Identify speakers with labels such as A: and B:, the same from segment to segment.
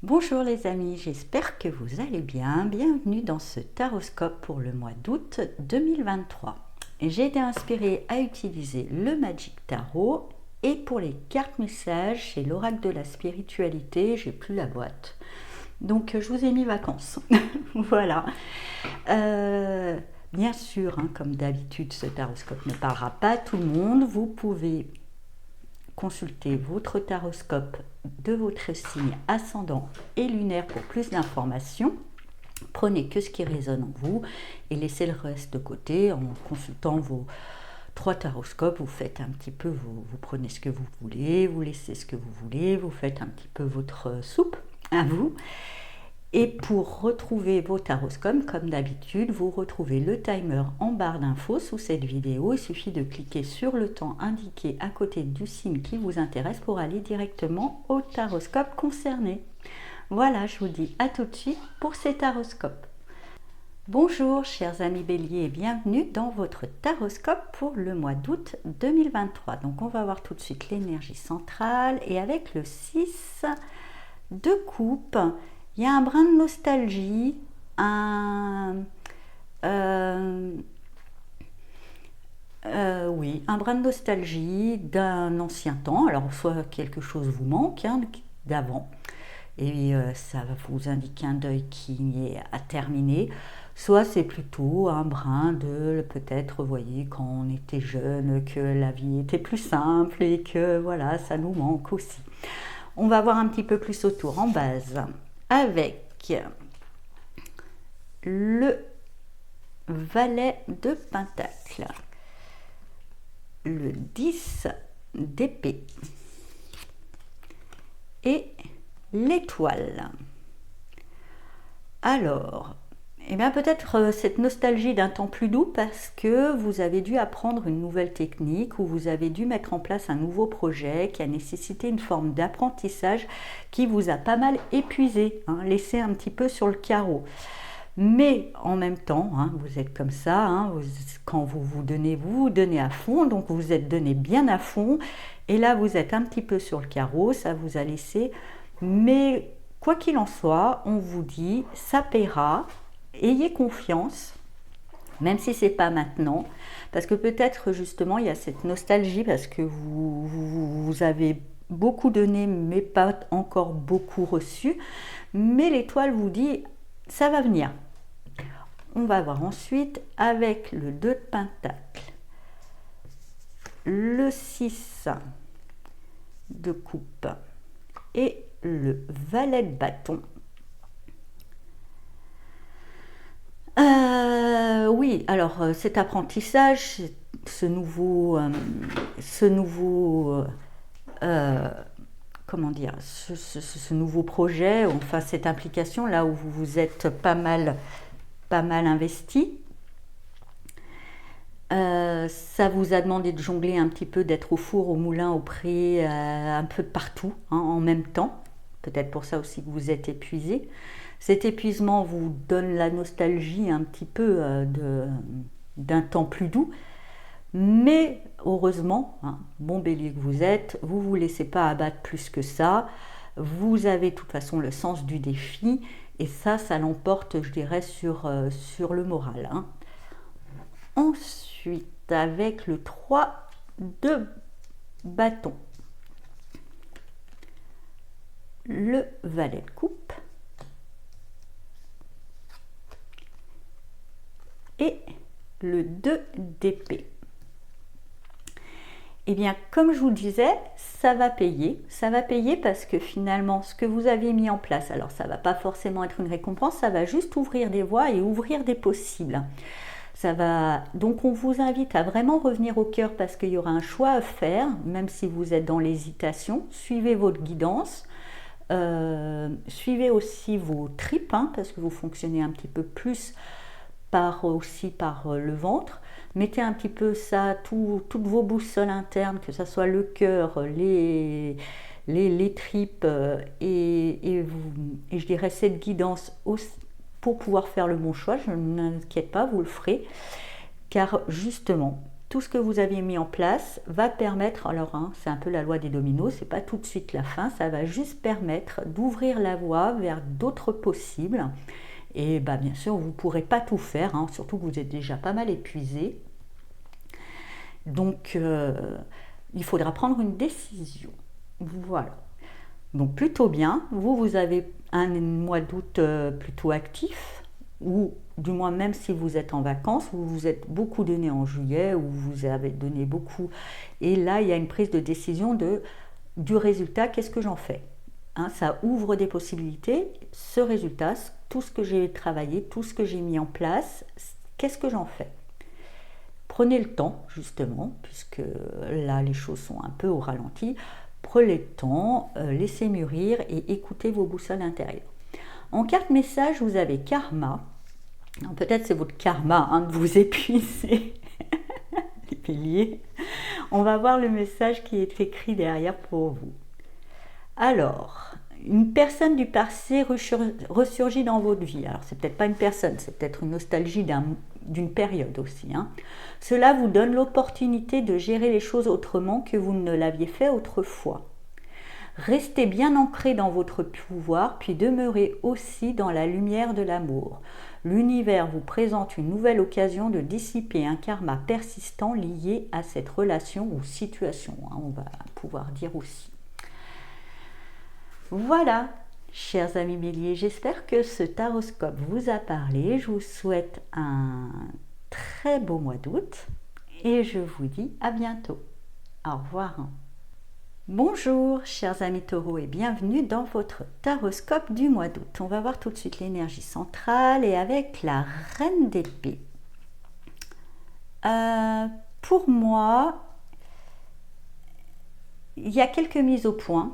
A: Bonjour les amis, j'espère que vous allez bien. Bienvenue dans ce taroscope pour le mois d'août 2023. J'ai été inspirée à utiliser le Magic Tarot et pour les cartes messages chez l'Oracle de la Spiritualité, j'ai plus la boîte. Donc je vous ai mis vacances. Voilà. Bien sûr, comme d'habitude, ce taroscope ne parlera pas à tout le monde. Vous pouvez consultez votre taroscope de votre signe ascendant et lunaire pour plus d'informations. Prenez que ce qui résonne en vous et laissez le reste de côté en consultant vos 3 taroscopes. Vous faites un petit peu, vous prenez ce que vous voulez, vous laissez ce que vous voulez, vous faites un petit peu votre soupe à vous. Et pour retrouver vos taroscopes, comme d'habitude, vous retrouvez le timer en barre d'infos sous cette vidéo. Il suffit de cliquer sur le temps indiqué à côté du signe qui vous intéresse pour aller directement au taroscope concerné. Voilà, je vous dis à tout de suite pour ces taroscopes. Bonjour chers amis Bélier et bienvenue dans votre taroscope pour le mois d'août 2023. Donc on va voir tout de suite l'énergie centrale et avec le 6 de coupe. Il y a un brin de nostalgie, un brin de nostalgie d'un ancien temps. Alors, soit quelque chose vous manque d'avant, et ça va vous indiquer un deuil qui est à terminer. Soit c'est plutôt un brin de peut-être, vous voyez, quand on était jeune, que la vie était plus simple et que voilà, ça nous manque aussi. On va voir un petit peu plus autour en base. Avec le valet de pentacle, le 10 d'épée et l'étoile. Alors, peut-être cette nostalgie d'un temps plus doux parce que vous avez dû apprendre une nouvelle technique ou vous avez dû mettre en place un nouveau projet qui a nécessité une forme d'apprentissage qui vous a pas mal épuisé, laissé un petit peu sur le carreau. Mais en même temps, vous êtes comme ça, quand vous vous donnez à fond, donc vous vous êtes donné bien à fond, et là vous êtes un petit peu sur le carreau, ça vous a laissé, mais quoi qu'il en soit, on vous dit, ça paiera. Ayez confiance, même si c'est pas maintenant, parce que peut-être justement il y a cette nostalgie parce que vous avez beaucoup donné mais pas encore beaucoup reçu, mais l'étoile vous dit ça va venir. On va voir ensuite avec le 2 de pentacle, le 6 de coupe et le valet de bâton. Oui, alors cet apprentissage, ce nouveau projet, enfin cette implication là où vous vous êtes pas mal investi, ça vous a demandé de jongler un petit peu, d'être au four, au moulin, au pré, un peu partout en même temps. Peut-être pour ça aussi que vous êtes épuisé. Cet épuisement vous donne la nostalgie un petit peu d'un temps plus doux. Mais heureusement, bon bélier que vous êtes, vous ne vous laissez pas abattre plus que ça. Vous avez de toute façon le sens du défi. Et ça l'emporte, je dirais, sur le moral. Ensuite, avec le 3 de bâton, le valet de coupe et le 2 d'épée. Eh bien, comme je vous le disais, ça va payer. Ça va payer parce que finalement, ce que vous avez mis en place, alors ça ne va pas forcément être une récompense, ça va juste ouvrir des voies et ouvrir des possibles. Donc on vous invite à vraiment revenir au cœur parce qu'il y aura un choix à faire, même si vous êtes dans l'hésitation. Suivez votre guidance. Suivez aussi vos tripes, parce que vous fonctionnez un petit peu plus par le ventre. Mettez un petit peu ça, toutes vos boussoles internes, que ce soit le cœur, les tripes et je dirais cette guidance aussi, pour pouvoir faire le bon choix. Je n'inquiète pas, vous le ferez, car justement tout ce que vous aviez mis en place va permettre, alors hein, c'est un peu la loi des dominos, c'est pas tout de suite la fin, ça va juste permettre d'ouvrir la voie vers d'autres possibles. Et bah, bien sûr, vous ne pourrez pas tout faire, hein, surtout que vous êtes déjà pas mal épuisé. Donc, il faudra prendre une décision. Voilà. Donc, plutôt bien. Vous avez un mois d'août plutôt actif, ou du moins même si vous êtes en vacances, vous vous êtes beaucoup donné en juillet, ou vous avez donné beaucoup. Et là, il y a une prise de décision du résultat, qu'est-ce que j'en fais? Hein, ça ouvre des possibilités. Ce résultat, tout ce que j'ai travaillé, tout ce que j'ai mis en place, qu'est-ce que j'en fais? Prenez le temps, justement, puisque là, les choses sont un peu au ralenti. Prenez le temps, laissez mûrir et écoutez vos boussoles intérieures. En carte message, vous avez karma. Peut-être c'est votre karma hein, de vous épuiser, les béliers. On va voir le message qui est écrit derrière pour vous. Alors, une personne du passé ressurgit dans votre vie. Alors, c'est peut-être pas une personne, c'est peut-être une nostalgie d'une période aussi. Hein. Cela vous donne l'opportunité de gérer les choses autrement que vous ne l'aviez fait autrefois. Restez bien ancré dans votre pouvoir, puis demeurez aussi dans la lumière de l'amour. L'univers vous présente une nouvelle occasion de dissiper un karma persistant lié à cette relation ou situation. Hein, on va pouvoir dire aussi. Voilà, chers amis béliers, j'espère que ce taroscope vous a parlé. Je vous souhaite un très beau mois d'août et je vous dis à bientôt. Au revoir. Bonjour, chers amis taureaux, et bienvenue dans votre taroscope du mois d'août. On va voir tout de suite l'énergie centrale et avec la reine d'épée. Pour moi, il y a quelques mises au point.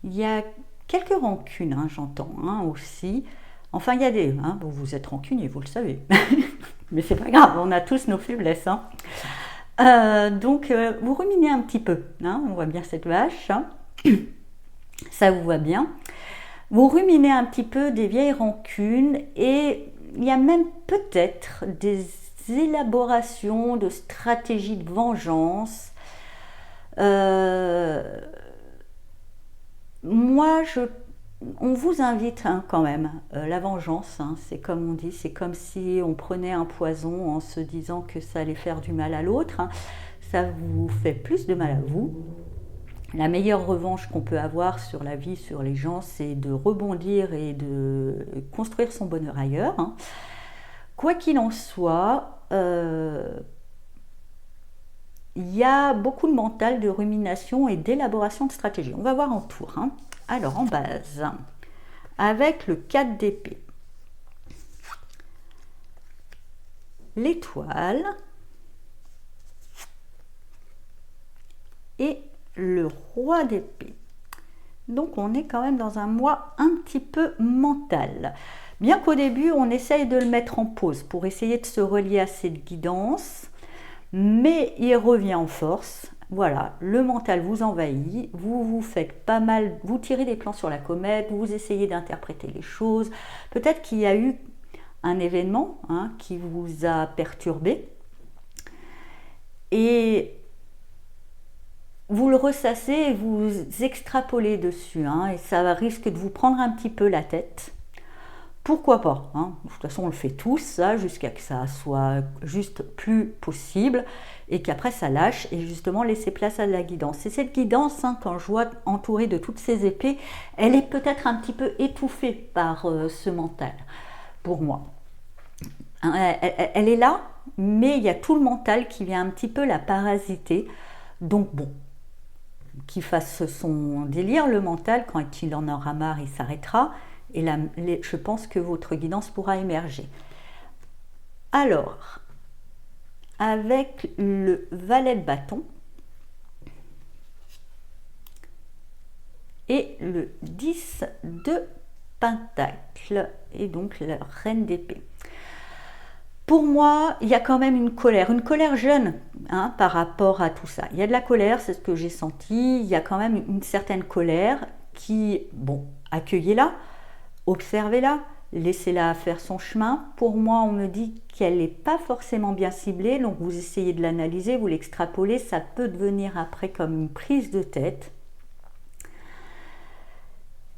A: Il y a quelques rancunes, hein, j'entends hein, aussi. Enfin, il y a des... Hein, vous êtes rancunier, vous le savez. Mais c'est pas grave, on a tous nos faiblesses. Hein. Donc, vous ruminez un petit peu. Hein, on voit bien cette vache. Hein. Ça vous va bien. Vous ruminez un petit peu des vieilles rancunes et il y a même peut-être des élaborations de stratégies de vengeance. Moi, on vous invite hein, quand même, la vengeance, hein, c'est comme on dit, c'est comme si on prenait un poison en se disant que ça allait faire du mal à l'autre, hein, ça vous fait plus de mal à vous. La meilleure revanche qu'on peut avoir sur la vie, sur les gens, c'est de rebondir et de construire son bonheur ailleurs. Hein. Quoi qu'il en soit, il y a beaucoup de mental, de rumination et d'élaboration de stratégie. On va voir en tour. Hein. Alors, en base, avec le 4 d'épée, l'étoile et le roi d'épée. Donc, on est quand même dans un mois un petit peu mental. Bien qu'au début, on essaye de le mettre en pause pour essayer de se relier à cette guidance. Mais il revient en force. Voilà, le mental vous envahit, vous faites pas mal, vous tirez des plans sur la comète, vous essayez d'interpréter les choses. Peut-être qu'il y a eu un événement hein, qui vous a perturbé et vous le ressassez et vous extrapolez dessus hein, et ça risque de vous prendre un petit peu la tête. Pourquoi pas hein. De toute façon, on le fait tous, ça, jusqu'à que ça soit juste plus possible et qu'après ça lâche et justement laisser place à la guidance. Et cette guidance, hein, quand je vois entourée de toutes ces épées, elle est peut-être un petit peu étouffée par ce mental, pour moi. Elle est là, mais il y a tout le mental qui vient un petit peu la parasiter. Donc bon, qu'il fasse son délire, le mental, quand il en aura marre, il s'arrêtera. Et là, je pense que votre guidance pourra émerger. Alors, avec le valet de bâton et le 10 de pentacle et donc la reine d'épée. Pour moi, il y a quand même une colère jeune hein, par rapport à tout ça. Il y a de la colère, c'est ce que j'ai senti, il y a quand même une certaine colère qui, bon, accueillez-la, observez-la, laissez-la faire son chemin. Pour moi, on me dit qu'elle n'est pas forcément bien ciblée, donc vous essayez de l'analyser, vous l'extrapolez, ça peut devenir après comme une prise de tête.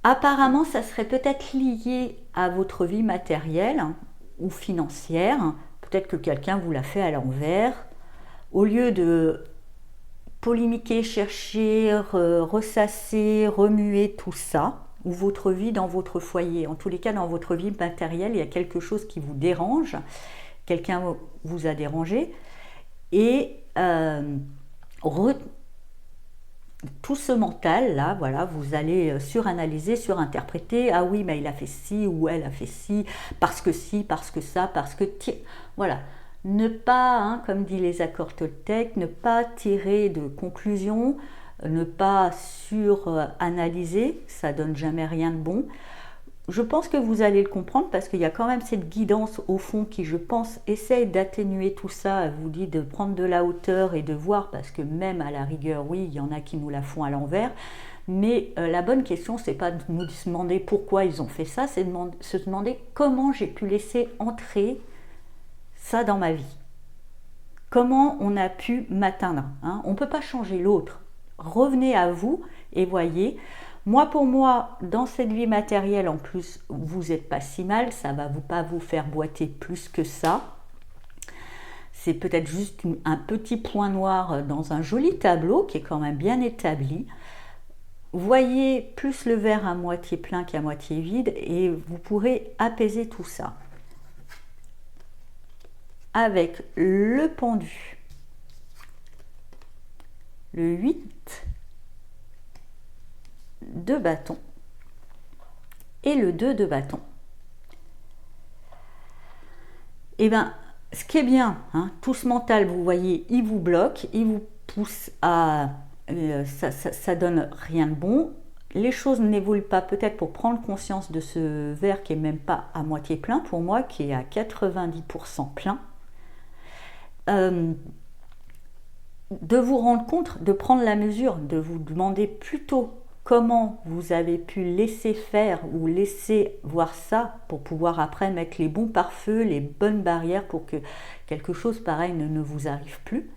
A: Apparemment, ça serait peut-être lié à votre vie matérielle ou financière. Peut-être que quelqu'un vous l'a fait à l'envers. Au lieu de polémiquer, chercher, ressasser, remuer tout ça, ou votre vie dans votre foyer. En tous les cas, dans votre vie matérielle, il y a quelque chose qui vous dérange, quelqu'un vous a dérangé, et tout ce mental là, voilà, vous allez suranalyser, surinterpréter. Ah oui, mais il a fait ci ou elle a fait ci, parce que ça, parce que voilà. Ne pas, hein, comme dit les accords Toltec, ne pas tirer de conclusions, ne pas suranalyser, ça donne jamais rien de bon. Je pense que vous allez le comprendre parce qu'il y a quand même cette guidance au fond qui, je pense, essaye d'atténuer tout ça. Elle vous dit de prendre de la hauteur et de voir, parce que même à la rigueur, oui, il y en a qui nous la font à l'envers. Mais la bonne question, c'est pas de nous demander pourquoi ils ont fait ça, c'est de se demander comment j'ai pu laisser entrer ça dans ma vie. Comment on a pu m'atteindre, hein. On ne peut pas changer l'autre. Revenez à vous et voyez. Moi, pour moi, dans cette vie matérielle, en plus, vous n'êtes pas si mal. Ça ne va pas vous faire boiter plus que ça. C'est peut-être juste un petit point noir dans un joli tableau qui est quand même bien établi. Voyez plus le verre à moitié plein qu'à moitié vide et vous pourrez apaiser tout ça. Avec le pendu, le 8 de bâton et le 2 de bâton. Et bien, ce qui est bien, hein, tout ce mental, vous voyez, il vous bloque, il vous pousse à... ça donne rien de bon. Les choses n'évoluent pas, peut-être pour prendre conscience de ce verre qui est même pas à moitié plein, pour moi, qui est à 90% plein. De vous rendre compte, de prendre la mesure, de vous demander plutôt comment vous avez pu laisser faire ou laisser voir ça pour pouvoir après mettre les bons pare-feux, les bonnes barrières pour que quelque chose pareil ne vous arrive plus.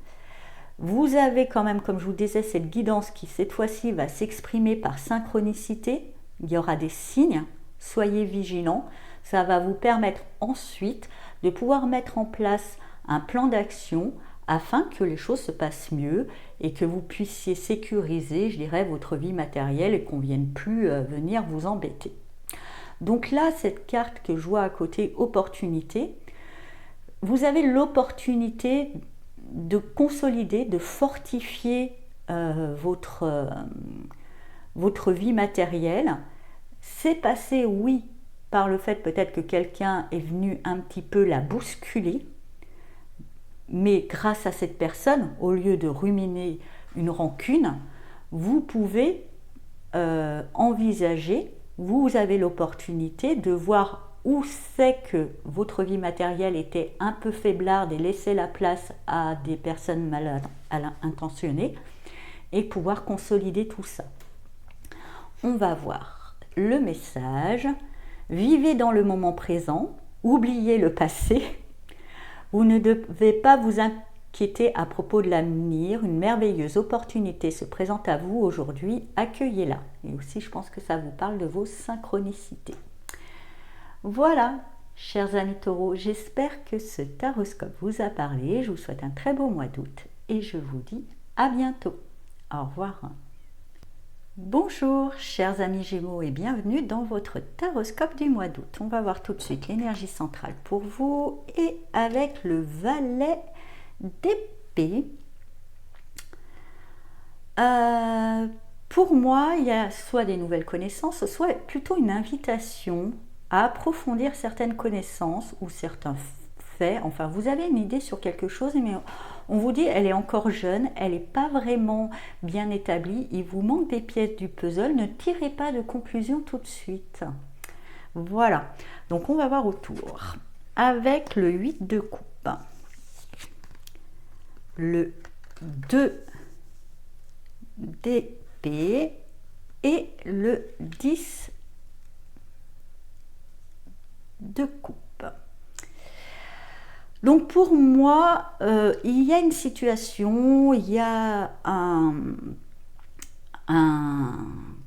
A: Vous avez quand même, comme je vous disais, cette guidance qui cette fois-ci va s'exprimer par synchronicité. Il y aura des signes, soyez vigilants. Ça va vous permettre ensuite de pouvoir mettre en place un plan d'action afin que les choses se passent mieux et que vous puissiez sécuriser, je dirais, votre vie matérielle et qu'on ne vienne plus venir vous embêter. Donc là, cette carte que je vois à côté, opportunité, vous avez l'opportunité de consolider, de fortifier votre vie matérielle. C'est passé, oui, par le fait peut-être que quelqu'un est venu un petit peu la bousculer, mais grâce à cette personne, au lieu de ruminer une rancune, vous pouvez envisager, vous avez l'opportunité de voir où c'est que votre vie matérielle était un peu faiblarde et laisser la place à des personnes mal intentionnées et pouvoir consolider tout ça. On va voir le message. Vivez dans le moment présent, oubliez le passé. Vous ne devez pas vous inquiéter à propos de l'avenir. Une merveilleuse opportunité se présente à vous aujourd'hui. Accueillez-la. Et aussi, je pense que ça vous parle de vos synchronicités. Voilà, chers amis taureaux, j'espère que ce taroscope vous a parlé. Je vous souhaite un très beau mois d'août et je vous dis à bientôt. Au revoir. Bonjour, chers amis Gémeaux, et bienvenue dans votre taroscope du mois d'août. On va voir tout de suite l'énergie centrale pour vous et avec le valet d'épée. Pour moi, il y a soit des nouvelles connaissances, soit plutôt une invitation à approfondir certaines connaissances ou certains faits. Enfin, vous avez une idée sur quelque chose, mais on vous dit elle est encore jeune, elle n'est pas vraiment bien établie, il vous manque des pièces du puzzle, ne tirez pas de conclusion tout de suite. Voilà, donc on va voir autour. Avec le 8 de coupe, le 2 d'épée et le 10 de coupe. Donc pour moi, il y a une situation, il y a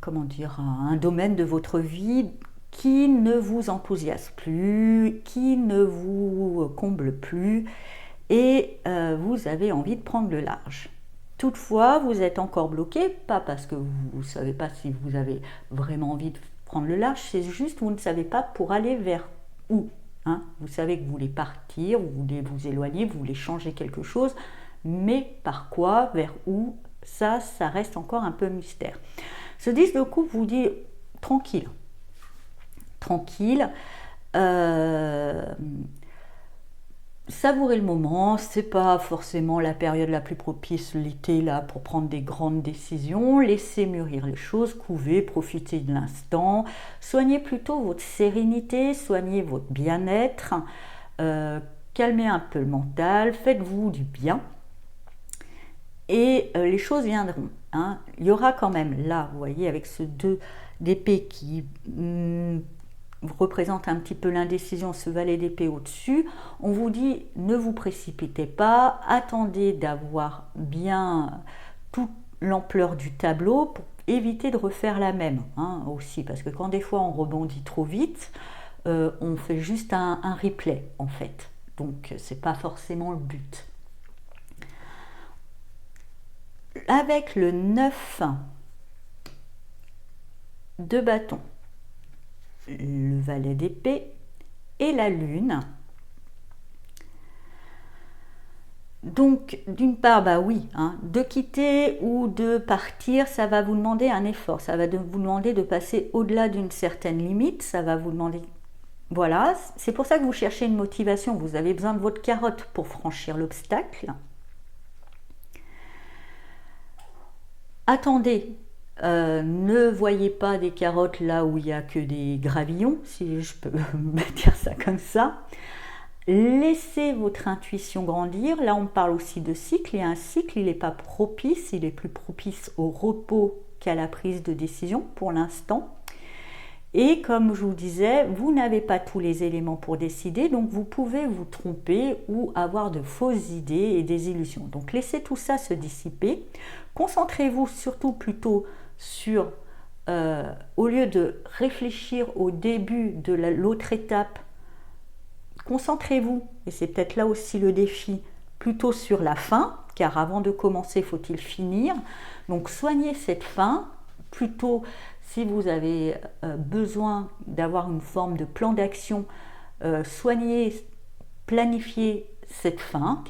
A: comment dire, un domaine de votre vie qui ne vous enthousiasme plus, qui ne vous comble plus, et vous avez envie de prendre le large. Toutefois, vous êtes encore bloqué, pas parce que vous ne savez pas si vous avez vraiment envie de prendre le large, c'est juste vous ne savez pas pour aller vers où. Hein. Vous savez que vous voulez partir, vous voulez vous éloigner, vous voulez changer quelque chose, mais par quoi, vers où, ça reste encore un peu mystère. Ce 10 de coupe vous dit tranquille, savourez le moment, c'est pas forcément la période la plus propice, l'été là, pour prendre des grandes décisions. Laissez mûrir les choses, couvez, profitez de l'instant, soignez plutôt votre sérénité, soignez votre bien-être, calmez un peu le mental, faites-vous du bien et les choses viendront. Hein. Il y aura quand même là, vous voyez, avec ce 2 d'épée qui représente un petit peu l'indécision, ce valet d'épée au-dessus, on vous dit ne vous précipitez pas, attendez d'avoir bien toute l'ampleur du tableau pour éviter de refaire la même aussi, parce que quand des fois on rebondit trop vite, on fait juste un replay en fait, donc c'est pas forcément le but. Avec le 9 de bâton, le valet d'épée et la lune. Donc d'une part, bah oui, de quitter ou de partir, ça va vous demander un effort, ça va vous demander de passer au-delà d'une certaine limite, ça va vous demander... Voilà, c'est pour ça que vous cherchez une motivation, vous avez besoin de votre carotte pour franchir l'obstacle. Attendez, ne voyez pas des carottes là où il n'y a que des gravillons, si je peux me dire ça comme ça. Laissez votre intuition grandir. Là, on parle aussi de cycle. Et un cycle, il n'est pas propice, il est plus propice au repos qu'à la prise de décision pour l'instant. Et comme je vous disais, vous n'avez pas tous les éléments pour décider, donc vous pouvez vous tromper ou avoir de fausses idées et des illusions. Donc laissez tout ça se dissiper. Concentrez-vous surtout plutôt sur, au lieu de réfléchir au début de l'autre étape, concentrez-vous, et c'est peut-être là aussi le défi, plutôt sur la fin, car avant de commencer, faut-il finir. Donc soignez cette fin, plutôt si vous avez besoin d'avoir une forme de plan d'action, soignez, planifiez cette fin,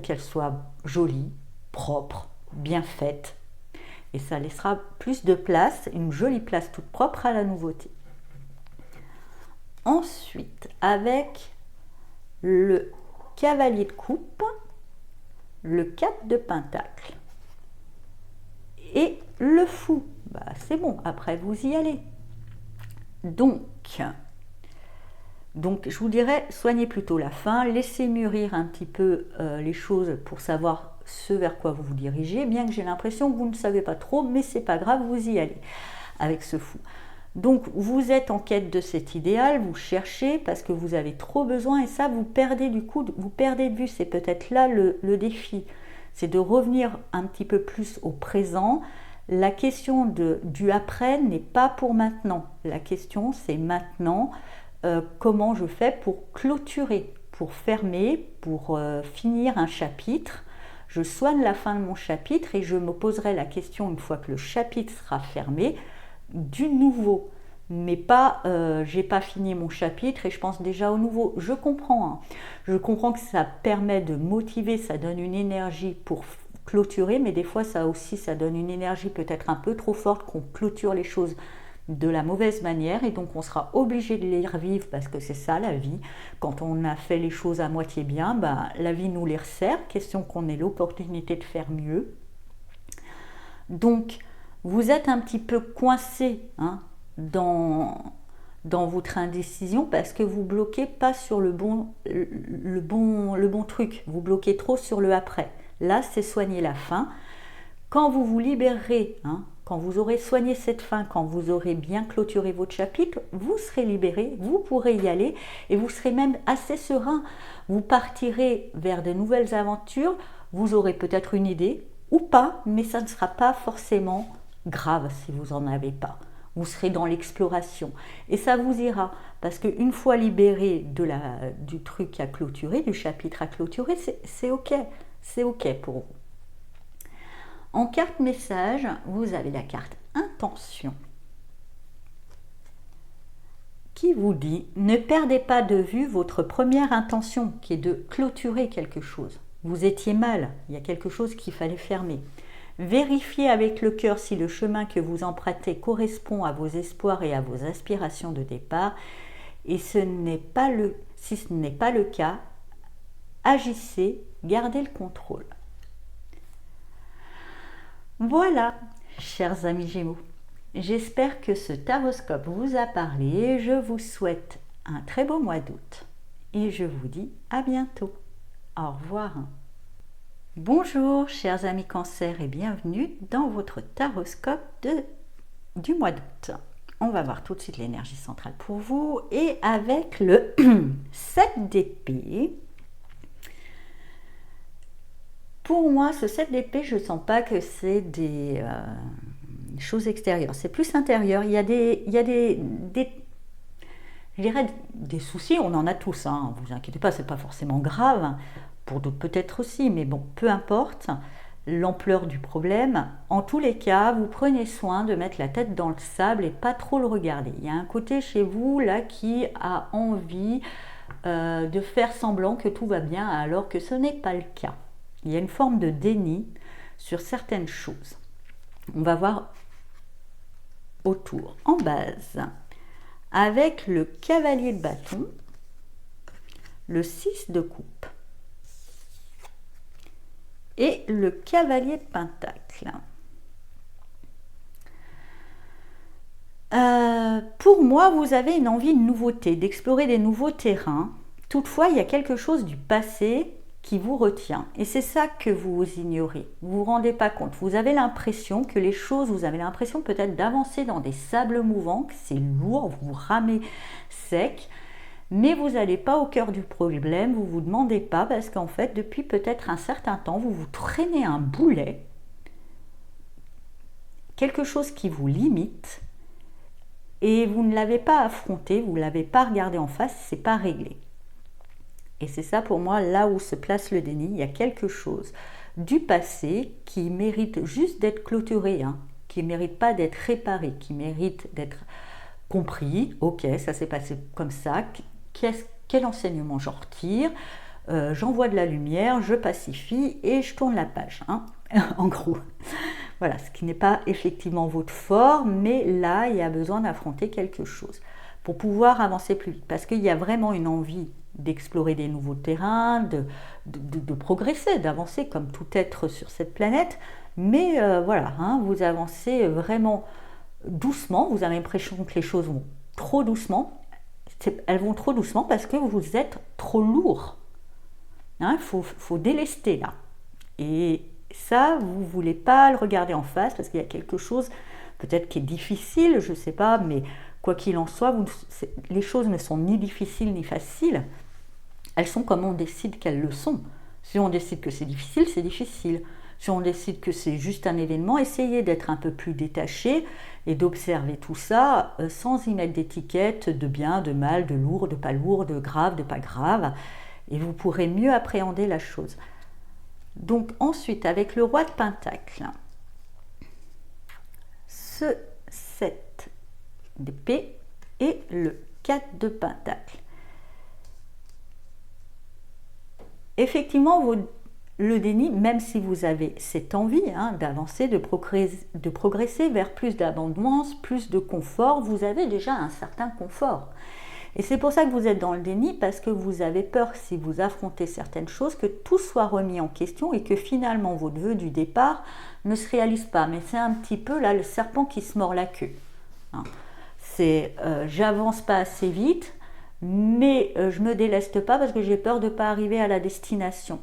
A: qu'elle soit jolie, propre, bien faite, et ça laissera plus de place, une jolie place toute propre à la nouveauté. Ensuite, avec le cavalier de coupe, le 4 de pentacle et le fou, c'est bon, après vous y allez. Donc je vous dirais, soignez plutôt la fin, laissez mûrir un petit peu les choses pour savoir ce vers quoi vous vous dirigez, bien que j'ai l'impression que vous ne savez pas trop, mais c'est pas grave, vous y allez avec ce fou. Donc vous êtes en quête de cet idéal, vous cherchez parce que vous avez trop besoin, et ça vous perdez vous perdez de vue, c'est peut-être là le défi, c'est de revenir un petit peu plus au présent. La question du après n'est pas pour maintenant, la question c'est maintenant, comment je fais pour clôturer, pour fermer, pour finir un chapitre. Je soigne la fin de mon chapitre et je me poserai la question une fois que le chapitre sera fermé, du nouveau, mais pas j'ai pas fini mon chapitre et je pense déjà au nouveau. Je comprends que ça permet de motiver, ça donne une énergie pour clôturer, mais des fois ça donne une énergie peut-être un peu trop forte, qu'on clôture les choses de la mauvaise manière, et donc on sera obligé de les revivre parce que c'est ça la vie. Quand on a fait les choses à moitié bien, la vie nous les resserre, question qu'on ait l'opportunité de faire mieux. Donc vous êtes un petit peu coincé dans votre indécision parce que vous bloquez pas sur le bon truc, vous bloquez trop sur le après. Là, c'est soigner la fin. Quand vous vous libérerez quand vous aurez soigné cette fin, quand vous aurez bien clôturé votre chapitre, vous serez libéré, vous pourrez y aller et vous serez même assez serein. Vous partirez vers de nouvelles aventures, vous aurez peut-être une idée ou pas, mais ça ne sera pas forcément grave si vous n'en avez pas. Vous serez dans l'exploration et ça vous ira parce qu'une fois libéré du truc à clôturer, du chapitre à clôturer, c'est ok pour vous. En carte message, vous avez la carte intention qui vous dit ne perdez pas de vue votre première intention qui est de clôturer quelque chose. Vous étiez mal, il y a quelque chose qu'il fallait fermer. Vérifiez avec le cœur si le chemin que vous empruntez correspond à vos espoirs et à vos aspirations de départ. Et si ce n'est pas le cas, agissez, gardez le contrôle. Voilà, chers amis Gémeaux, j'espère que ce taroscope vous a parlé. Je vous souhaite un très beau mois d'août et je vous dis à bientôt. Au revoir. Bonjour, chers amis Cancer et bienvenue dans votre taroscope du mois d'août. On va voir tout de suite l'énergie centrale pour vous et avec le 7 d'épée. Pour moi, ce 7 d'épée, je ne sens pas que c'est des choses extérieures. C'est plus intérieur. Il y a je dirais des soucis, on en a tous. Hein. Vous inquiétez pas, c'est pas forcément grave. Pour d'autres peut-être aussi, mais bon, peu importe l'ampleur du problème. En tous les cas, vous prenez soin de mettre la tête dans le sable et pas trop le regarder. Il y a un côté chez vous là qui a envie de faire semblant que tout va bien alors que ce n'est pas le cas. Il y a une forme de déni sur certaines choses. On va voir autour, en base, avec le cavalier de bâton, le 6 de coupe et le cavalier de pentacle. Pour moi, vous avez une envie de nouveauté, d'explorer des nouveaux terrains. Toutefois, il y a quelque chose du passé qui vous retient. Et c'est ça que vous ignorez. Vous ne vous rendez pas compte. Vous avez l'impression que les choses, vous avez l'impression peut-être d'avancer dans des sables mouvants, que c'est lourd, vous ramez sec, mais vous n'allez pas au cœur du problème, vous ne vous demandez pas, parce qu'en fait, depuis peut-être un certain temps, vous vous traînez un boulet, quelque chose qui vous limite, et vous ne l'avez pas affronté, vous ne l'avez pas regardé en face, c'est pas réglé. Et c'est ça pour moi, là où se place le déni, il y a quelque chose du passé qui mérite juste d'être clôturé, qui ne mérite pas d'être réparé, qui mérite d'être compris. Ok, ça s'est passé comme ça, quel enseignement j'en retire, j'envoie de la lumière, je pacifie et je tourne la page, en gros. Voilà, ce qui n'est pas effectivement votre fort, mais là, il y a besoin d'affronter quelque chose pour pouvoir avancer plus vite, parce qu'il y a vraiment une envie d'explorer des nouveaux terrains, de progresser, d'avancer comme tout être sur cette planète, mais voilà, vous avancez vraiment doucement, vous avez l'impression que les choses vont trop doucement, elles vont trop doucement parce que vous êtes trop lourd. Faut délester là. Et ça, vous ne voulez pas le regarder en face parce qu'il y a quelque chose peut-être qui est difficile, je ne sais pas, mais quoi qu'il en soit, les choses ne sont ni difficiles ni faciles. Elles sont comme on décide qu'elles le sont. Si on décide que c'est difficile, c'est difficile. Si on décide que c'est juste un événement, essayez d'être un peu plus détaché et d'observer tout ça sans y mettre d'étiquette de bien, de mal, de lourd, de pas lourd, de grave, de pas grave. Et vous pourrez mieux appréhender la chose. Donc ensuite, avec le roi de pentacle, ce 7 d'épée et le 4 de pentacle. Effectivement, le déni, même si vous avez cette envie d'avancer, de progresser vers plus d'abondance, plus de confort, vous avez déjà un certain confort. Et c'est pour ça que vous êtes dans le déni, parce que vous avez peur, si vous affrontez certaines choses, que tout soit remis en question et que finalement votre vœu du départ ne se réalise pas. Mais c'est un petit peu là le serpent qui se mord la queue. C'est j'avance pas assez vite, mais je me déleste pas parce que j'ai peur de ne pas arriver à la destination.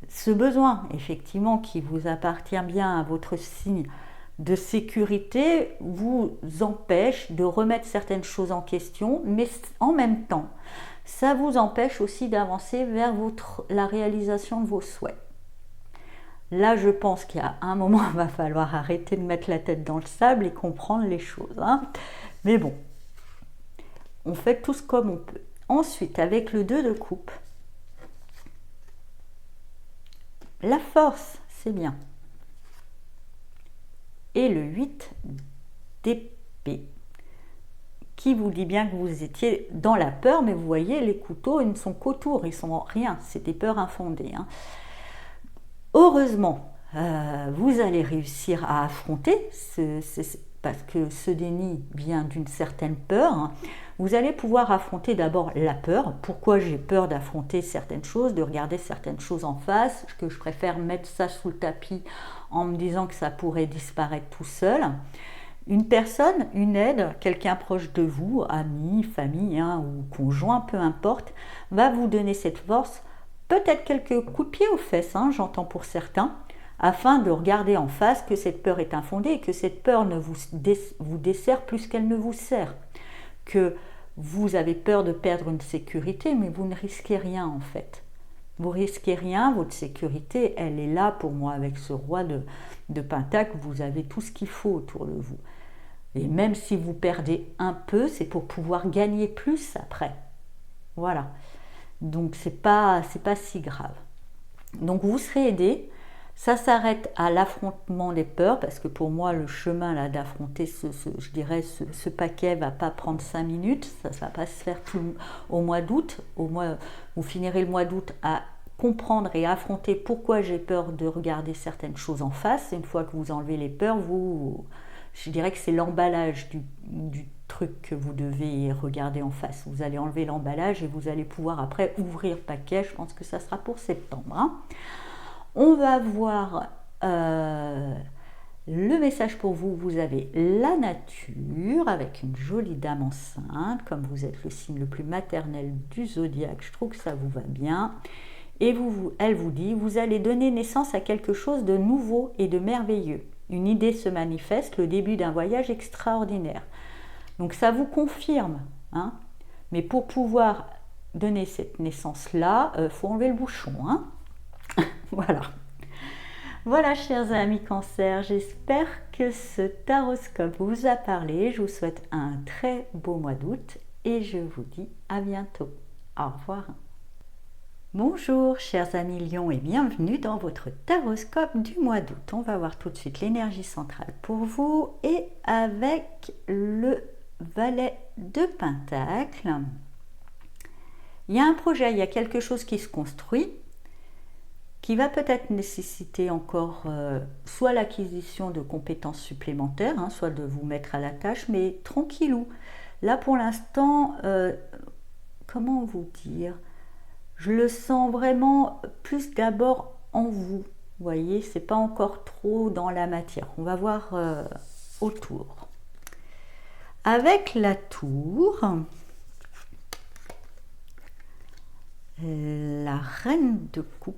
A: Ce besoin, effectivement, qui vous appartient bien à votre signe, de sécurité vous empêche de remettre certaines choses en question, mais en même temps, ça vous empêche aussi d'avancer vers la réalisation de vos souhaits. Là, je pense qu'il y a un moment, il va falloir arrêter de mettre la tête dans le sable et comprendre les choses. Mais bon, on fait tous comme on peut. Ensuite, avec le 2 de coupe, la force, c'est bien. Et le 8 d'épée, qui vous dit bien que vous étiez dans la peur, mais vous voyez, les couteaux, ils ne sont qu'autour, ils sont rien, c'est des peurs infondées. Heureusement, vous allez réussir à affronter, parce que ce déni vient d'une certaine peur. Vous allez pouvoir affronter d'abord la peur. Pourquoi j'ai peur d'affronter certaines choses, de regarder certaines choses en face, que je préfère mettre ça sous le tapis en me disant que ça pourrait disparaître tout seul. Une personne, une aide, quelqu'un proche de vous, ami, famille ou conjoint, peu importe, va vous donner cette force, peut-être quelques coups de pied aux fesses, j'entends pour certains, afin de regarder en face que cette peur est infondée et que cette peur ne vous dessert plus qu'elle ne vous sert. Que vous avez peur de perdre une sécurité, mais vous ne risquez rien en fait. Vous risquez rien, votre sécurité, elle est là pour moi. Avec ce roi de Pentacle, vous avez tout ce qu'il faut autour de vous. Et même si vous perdez un peu, c'est pour pouvoir gagner plus après. Voilà. Donc c'est pas si grave. Donc vous serez aidé. Ça s'arrête à l'affrontement des peurs, parce que pour moi, le chemin là d'affronter ce paquet va pas prendre 5 minutes, ça va pas se faire au mois d'août. Vous finirez le mois d'août à comprendre et affronter pourquoi j'ai peur de regarder certaines choses en face. Et une fois que vous enlevez les peurs, je dirais que c'est l'emballage du truc que vous devez regarder en face. Vous allez enlever l'emballage et vous allez pouvoir après ouvrir le paquet. Je pense que ça sera pour septembre. On va voir le message pour vous. Vous avez la nature avec une jolie dame enceinte. Comme vous êtes le signe le plus maternel du zodiaque, je trouve que ça vous va bien. Et elle vous dit, vous allez donner naissance à quelque chose de nouveau et de merveilleux. Une idée se manifeste, le début d'un voyage extraordinaire. Donc ça vous confirme. Mais pour pouvoir donner cette naissance-là, il faut enlever le bouchon. Voilà, chers amis Cancer, j'espère que ce taroscope vous a parlé. Je vous souhaite un très beau mois d'août et je vous dis à bientôt. Au revoir. Bonjour, chers amis Lions, et bienvenue dans votre taroscope du mois d'août. On va voir tout de suite l'énergie centrale pour vous et avec le valet de Pentacle. Il y a un projet, il y a quelque chose qui se construit, qui va peut-être nécessiter encore soit l'acquisition de compétences supplémentaires, soit de vous mettre à la tâche, mais tranquillou. Là pour l'instant, comment vous dire, je le sens vraiment plus d'abord en vous. Vous voyez, c'est pas encore trop dans la matière. On va voir autour. Avec la tour, la reine de coupe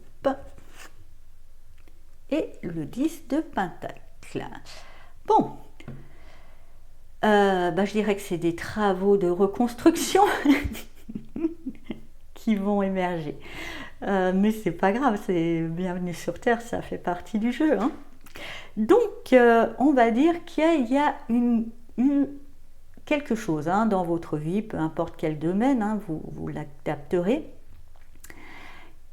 A: et le 10 de Pentacle. Bon, je dirais que c'est des travaux de reconstruction qui vont émerger. Mais c'est pas grave, c'est bienvenue sur Terre, ça fait partie du jeu. Donc, on va dire qu'il y a quelque chose dans votre vie, peu importe quel domaine, vous l'adapterez,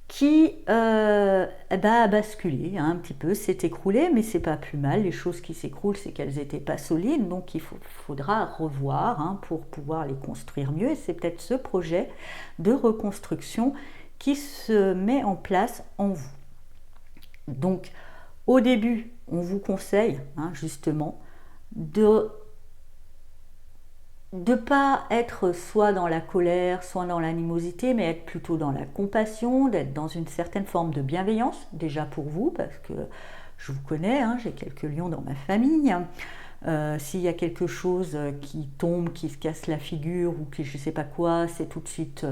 A: qui a basculé un petit peu, s'est écroulé, mais c'est pas plus mal. Les choses qui s'écroulent, c'est qu'elles n'étaient pas solides, donc il faudra revoir pour pouvoir les construire mieux. Et c'est peut-être ce projet de reconstruction qui se met en place en vous. Donc, au début, on vous conseille justement de ne pas être soit dans la colère, soit dans l'animosité, mais être plutôt dans la compassion, d'être dans une certaine forme de bienveillance, déjà pour vous, parce que je vous connais, j'ai quelques lions dans ma famille, S'il y a quelque chose qui tombe, qui se casse la figure ou qui je sais pas quoi, c'est tout de suite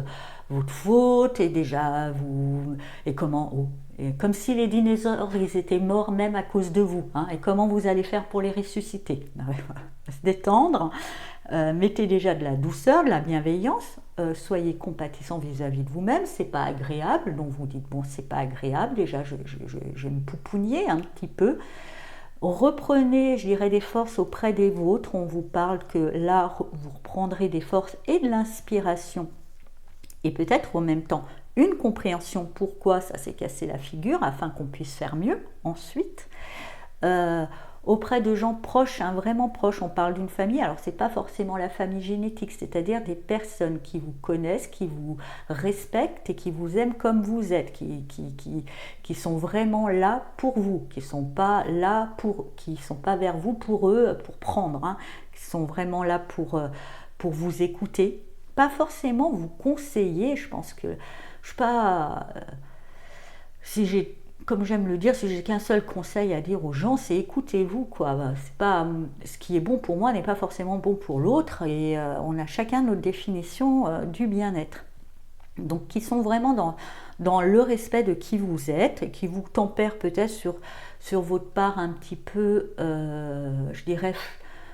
A: votre faute et déjà vous et comment oh, et comme si les dinosaures ils étaient morts même à cause de vous hein, et comment vous allez faire pour les ressusciter. Se détendre, mettez déjà de la douceur, de la bienveillance, soyez compatissant vis-à-vis de vous-même, c'est pas agréable, donc vous dites bon c'est pas agréable, déjà je vais me poupougner un petit peu. Reprenez, je dirais, des forces auprès des vôtres. On vous parle que là, vous reprendrez des forces et de l'inspiration. Et peut-être en même temps, une compréhension pourquoi ça s'est cassé la figure, afin qu'on puisse faire mieux ensuite. Auprès de gens proches, hein, vraiment proches, on parle d'une famille, alors c'est pas forcément la famille génétique, c'est-à-dire des personnes qui vous connaissent, qui vous respectent et qui vous aiment comme vous êtes, qui sont vraiment là pour vous, qui sont pas vers vous pour eux, pour prendre, hein, qui sont vraiment là pour vous écouter, pas forcément vous conseiller. Je pense que je suis pas, si j'ai comme j'aime le dire, si j'ai qu'un seul conseil à dire aux gens, c'est écoutez-vous, quoi. C'est pas, ce qui est bon pour moi n'est pas forcément bon pour l'autre, et on a chacun notre définition du bien-être. Donc, qui sont vraiment dans le respect de qui vous êtes, et qui vous tempèrent peut-être sur votre part un petit peu, je dirais,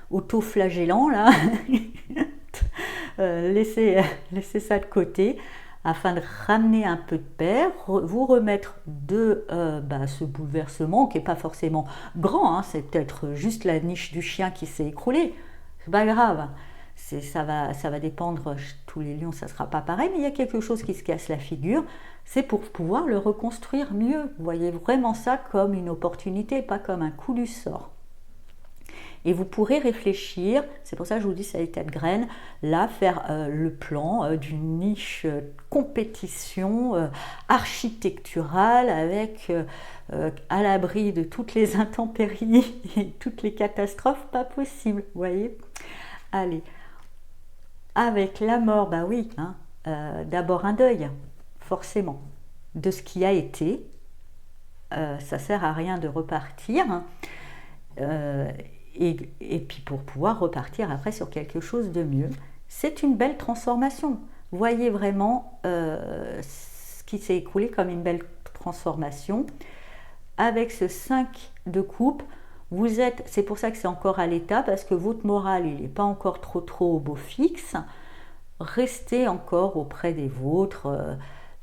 A: auto-flagellant, là. Laissez ça de côté, afin de ramener un peu de paix, vous remettre de ce bouleversement qui n'est pas forcément grand, hein, c'est peut-être juste la niche du chien qui s'est écroulée, c'est pas grave, ça va dépendre, tous les lions ça ne sera pas pareil, mais il y a quelque chose qui se casse la figure, c'est pour pouvoir le reconstruire mieux. Vous voyez vraiment ça comme une opportunité, pas comme un coup du sort. Et vous pourrez réfléchir, c'est pour ça que je vous dis ça l'état de graine, là faire le plan d'une niche compétition architecturale avec à l'abri de toutes les intempéries et toutes les catastrophes, pas possible, vous voyez. Allez, avec la mort, bah oui, hein, d'abord un deuil, forcément, de ce qui a été, ça sert à rien de repartir, hein, et puis pour pouvoir repartir après sur quelque chose de mieux. C'est une belle transformation. Voyez vraiment ce qui s'est écoulé comme une belle transformation. Avec ce 5 de coupe, c'est pour ça que c'est encore à l'état, parce que votre moral, il n'est pas encore trop au beau fixe. Restez encore auprès des vôtres,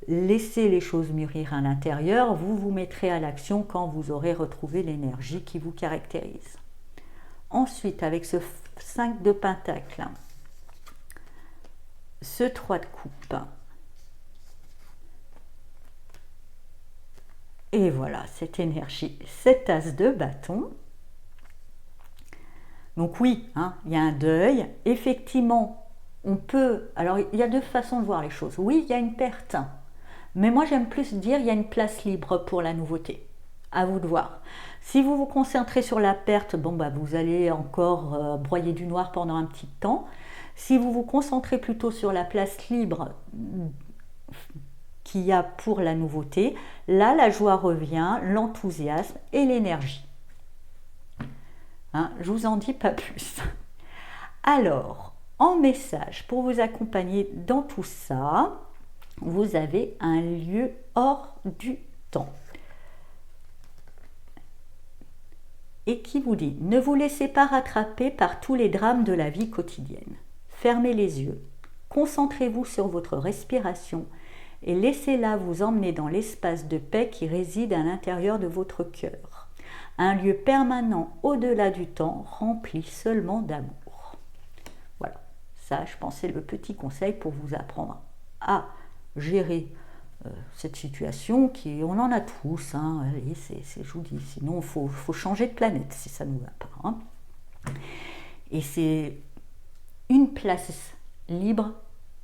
A: laissez les choses mûrir à l'intérieur, vous vous mettrez à l'action quand vous aurez retrouvé l'énergie qui vous caractérise. Ensuite, avec ce 5 de pentacle, ce 3 de coupe, et voilà, cette énergie, cet as de bâton. Donc oui, hein, il y a un deuil, effectivement, on peut, alors il y a deux façons de voir les choses. Oui, il y a une perte, mais moi j'aime plus dire il y a une place libre pour la nouveauté. À vous de voir. Si vous vous concentrez sur la perte, vous allez encore broyer du noir pendant un petit temps. Si vous vous concentrez plutôt sur la place libre qu'il y a pour la nouveauté, là la joie revient, l'enthousiasme et l'énergie. Hein, je vous en dis pas plus. Alors, en message, pour vous accompagner dans tout ça, vous avez un lieu hors du temps. Et qui vous dit, ne vous laissez pas rattraper par tous les drames de la vie quotidienne. Fermez les yeux, concentrez-vous sur votre respiration et laissez-la vous emmener dans l'espace de paix qui réside à l'intérieur de votre cœur. Un lieu permanent au-delà du temps, rempli seulement d'amour. Voilà, ça je pense c'est le petit conseil pour vous apprendre à gérer cette situation on en a tous, hein, allez, je vous dis, sinon il faut changer de planète si ça ne nous va pas. Hein. Et c'est une place libre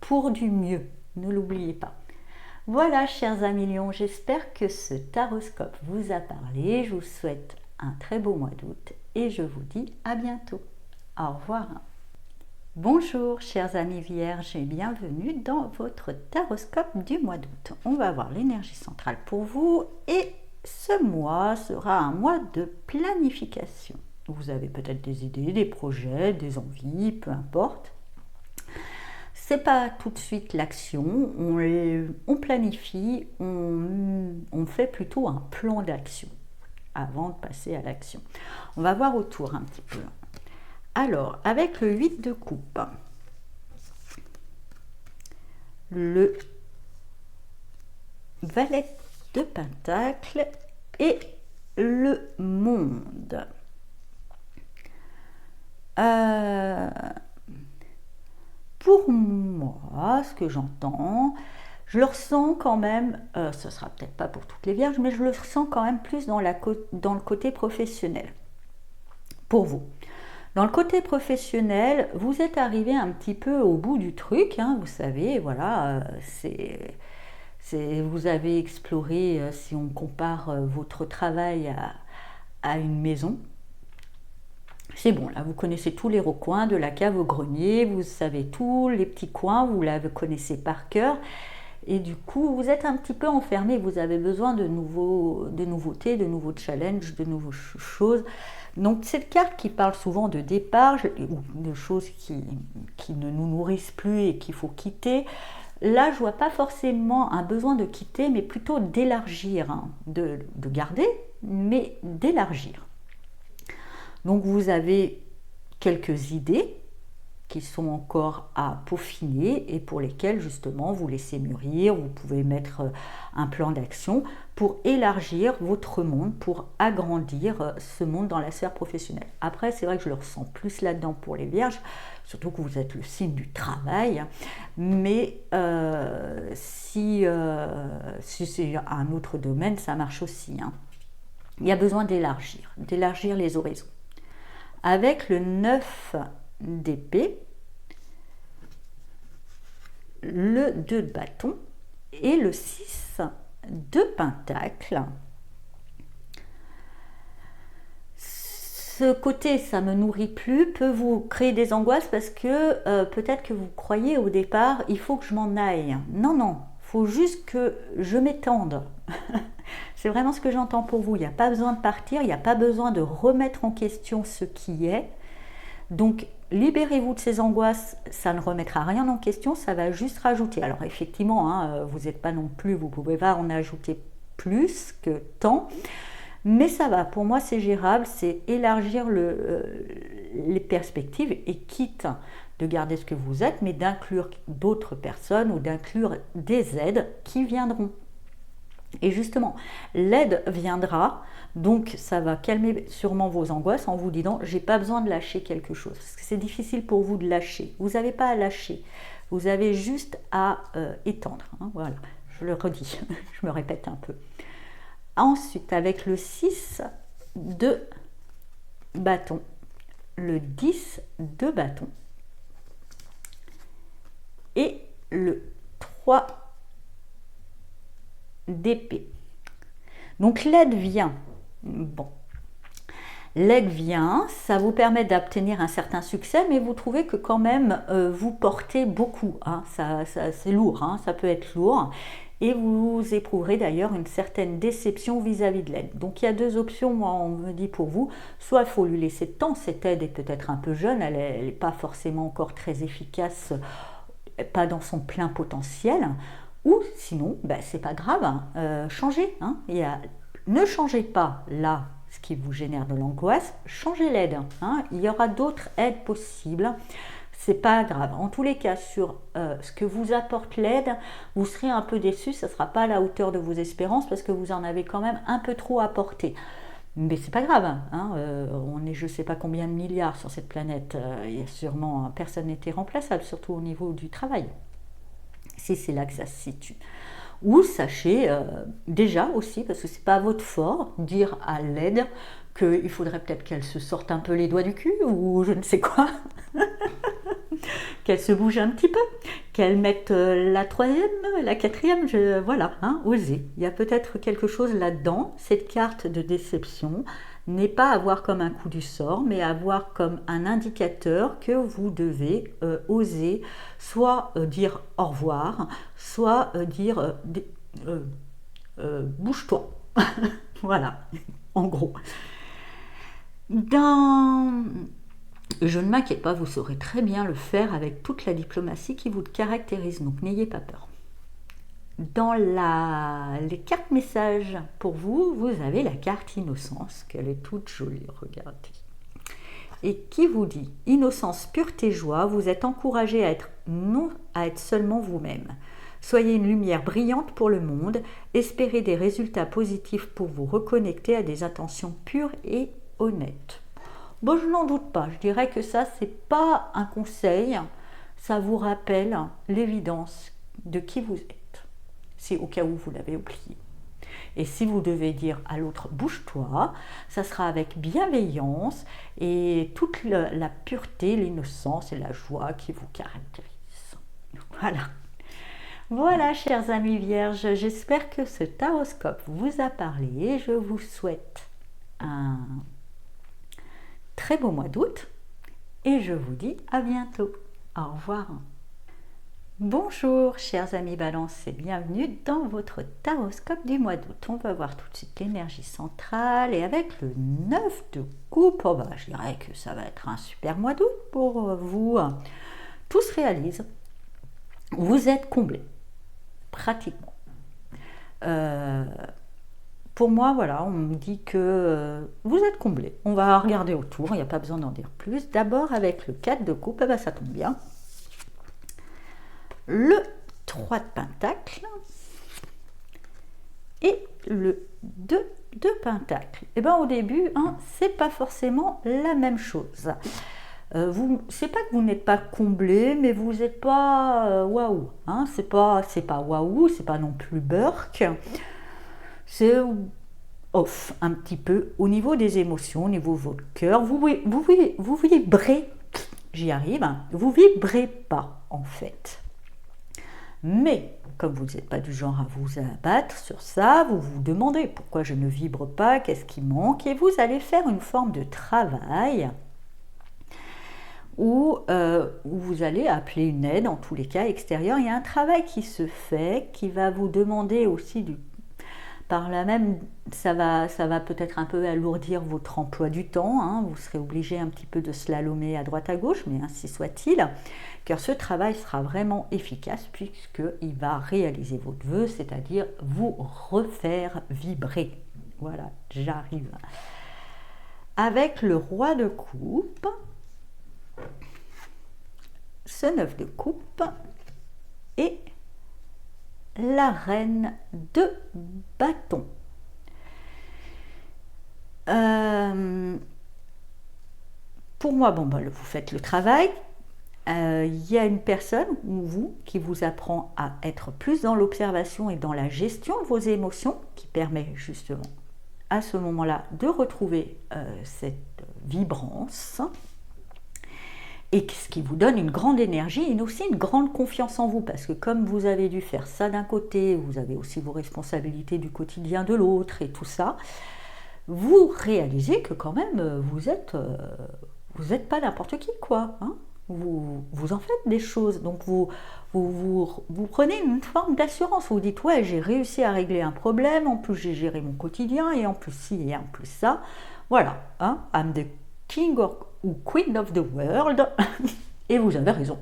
A: pour du mieux, ne l'oubliez pas. Voilà, chers amis lions, j'espère que ce taroscope vous a parlé. Je vous souhaite un très beau mois d'août et je vous dis à bientôt. Au revoir. Bonjour chers amis vierges et bienvenue dans votre taroscope du mois d'août. On va voir l'énergie centrale pour vous et ce mois sera un mois de planification. Vous avez peut-être des idées, des projets, des envies, peu importe. C'est pas tout de suite l'action, on planifie, on fait plutôt un plan d'action avant de passer à l'action. On va voir autour un petit peu. Alors, avec le 8 de coupe, le valet de pentacle et le monde. Pour moi, ce que j'entends, je le ressens quand même, ce sera peut-être pas pour toutes les vierges, mais je le ressens quand même plus dans le côté professionnel. Pour vous. Dans le côté professionnel, vous êtes arrivé un petit peu au bout du truc, hein, vous savez, voilà, vous avez exploré, si on compare votre travail à une maison, c'est bon, là, vous connaissez tous les recoins de la cave au grenier, vous savez tous les petits coins, vous la connaissez par cœur, et du coup, vous êtes un petit peu enfermé, vous avez besoin de nouveautés, de nouveaux challenges, de nouvelles choses. Donc, cette carte qui parle souvent de départ, ou de choses qui ne nous nourrissent plus et qu'il faut quitter. Là, je ne vois pas forcément un besoin de quitter, mais plutôt d'élargir, hein, de garder, mais d'élargir. Donc vous avez quelques idées qui sont encore à peaufiner et pour lesquelles justement vous laissez mûrir, vous pouvez mettre un plan d'action pour élargir votre monde, pour agrandir ce monde dans la sphère professionnelle. Après, c'est vrai que je le ressens plus là-dedans pour les vierges, surtout que vous êtes le signe du travail, mais si c'est un autre domaine, ça marche aussi, hein. Il y a besoin d'élargir les horizons. Avec le 9 d'épée, le 2 de bâton et le 6 de pentacle. Ce côté, ça me nourrit plus, peut vous créer des angoisses parce que peut-être que vous croyez au départ, il faut que je m'en aille. Non, il faut juste que je m'étende. C'est vraiment ce que j'entends pour vous. Il n'y a pas besoin de partir, il n'y a pas besoin de remettre en question ce qui est. Donc, libérez-vous de ces angoisses, ça ne remettra rien en question, ça va juste rajouter. Alors effectivement, hein, vous n'êtes pas non plus, vous ne pouvez pas en ajouter plus que tant, mais ça va. Pour moi, c'est gérable, c'est élargir les perspectives et quitte de garder ce que vous êtes, mais d'inclure d'autres personnes ou d'inclure des aides qui viendront. Et justement, l'aide viendra, donc ça va calmer sûrement vos angoisses en vous disant j'ai pas besoin de lâcher quelque chose, parce que c'est difficile pour vous de lâcher. Vous n'avez pas à lâcher, vous avez juste à étendre, hein, voilà, je le redis, je me répète un peu. Ensuite, avec le 6 de bâton, le 10 de bâton et le 3 d'épée. Donc l'aide vient. Bon. L'aide vient, ça vous permet d'obtenir un certain succès, mais vous trouvez que quand même vous portez beaucoup. Hein, c'est lourd, hein, ça peut être lourd. Et vous éprouverez d'ailleurs une certaine déception vis-à-vis de l'aide. Donc il y a deux options, moi on me dit pour vous. Soit il faut lui laisser de temps, cette aide est peut-être un peu jeune, elle n'est pas forcément encore très efficace, pas dans son plein potentiel. Ou sinon, c'est pas grave, hein, changez. Hein, ne changez pas là ce qui vous génère de l'angoisse, changez l'aide. Hein, il y aura d'autres aides possibles, c'est pas grave. En tous les cas, sur ce que vous apporte l'aide, vous serez un peu déçu, ça ne sera pas à la hauteur de vos espérances parce que vous en avez quand même un peu trop apporté. Mais c'est pas grave, hein, on est je sais pas combien de milliards sur cette planète, il y a sûrement personne n'est irremplaçable, surtout au niveau du travail. Si c'est là que ça se situe. Ou sachez déjà aussi, parce que c'est pas votre fort, dire à l'aide qu'il faudrait peut-être qu'elle se sorte un peu les doigts du cul, ou je ne sais quoi, qu'elle se bouge un petit peu, qu'elle mette la troisième, la quatrième, voilà, hein, osez. Il y a peut-être quelque chose là-dedans, cette carte de déception n'est pas à voir comme un coup du sort, mais à voir comme un indicateur que vous devez oser soit dire au revoir, soit dire bouge-toi. Voilà, en gros. Je ne m'inquiète pas, vous saurez très bien le faire avec toute la diplomatie qui vous caractérise, donc n'ayez pas peur. Dans les cartes messages pour vous, vous avez la carte innocence, qu'elle est toute jolie, regardez. Et qui vous dit innocence, pureté, joie, vous êtes encouragé à être seulement vous-même. Soyez une lumière brillante pour le monde, espérez des résultats positifs pour vous reconnecter à des intentions pures et honnêtes. Bon, je n'en doute pas, je dirais que ça, c'est pas un conseil, ça vous rappelle l'évidence de qui vous êtes, c'est au cas où vous l'avez oublié. Et si vous devez dire à l'autre bouge-toi, ça sera avec bienveillance et toute la pureté, l'innocence et la joie qui vous caractérisent. Voilà. Voilà, chers amis vierges, j'espère que ce taroscope vous a parlé. Je vous souhaite un très beau mois d'août et je vous dis à bientôt. Au revoir. Bonjour chers amis Balance et bienvenue dans votre taroscope du mois d'août. On va voir tout de suite l'énergie centrale et avec le 9 de coupe, je dirais que ça va être un super mois d'août pour vous. Tout se réalise, vous êtes comblés, pratiquement. Pour moi, voilà, on me dit que vous êtes comblés. On va regarder autour, il n'y a pas besoin d'en dire plus. D'abord avec le 4 de coupe, ça tombe bien. Le 3 de pentacle et le 2 de pentacle. Et bien au début, c'est pas forcément la même chose. C'est pas que vous n'êtes pas comblé, mais vous n'êtes pas waouh. C'est pas waouh, c'est pas non plus burk. C'est off un petit peu au niveau des émotions, au niveau de votre cœur. Vous vibrez, j'y arrive, vous vibrez pas en fait. Mais comme vous n'êtes pas du genre à vous abattre sur ça, vous vous demandez pourquoi je ne vibre pas, qu'est-ce qui manque, et vous allez faire une forme de travail où vous allez appeler une aide, en tous les cas extérieure. Il y a un travail qui se fait, qui va vous demander aussi par là même, ça va peut-être un peu alourdir votre emploi du temps, vous serez obligé un petit peu de slalomer à droite à gauche, mais ainsi soit-il, car ce travail sera vraiment efficace puisqu'il va réaliser votre vœu, c'est-à-dire vous refaire vibrer. Voilà, j'arrive. Avec le roi de coupe, ce 9 de coupe et la reine de bâton. Pour moi, vous faites le travail. Il y a une personne ou vous qui vous apprend à être plus dans l'observation et dans la gestion de vos émotions, qui permet justement à ce moment-là de retrouver cette vibrance. Et ce qui vous donne une grande énergie et aussi une grande confiance en vous, parce que comme vous avez dû faire ça d'un côté, vous avez aussi vos responsabilités du quotidien de l'autre et tout ça, vous réalisez que quand même vous êtes pas n'importe qui, quoi. Vous en faites des choses, donc vous prenez une forme d'assurance. Vous dites ouais, j'ai réussi à régler un problème, en plus j'ai géré mon quotidien et en plus ci et en plus ça. Voilà, I'm the king ou queen of the world. Et vous avez raison.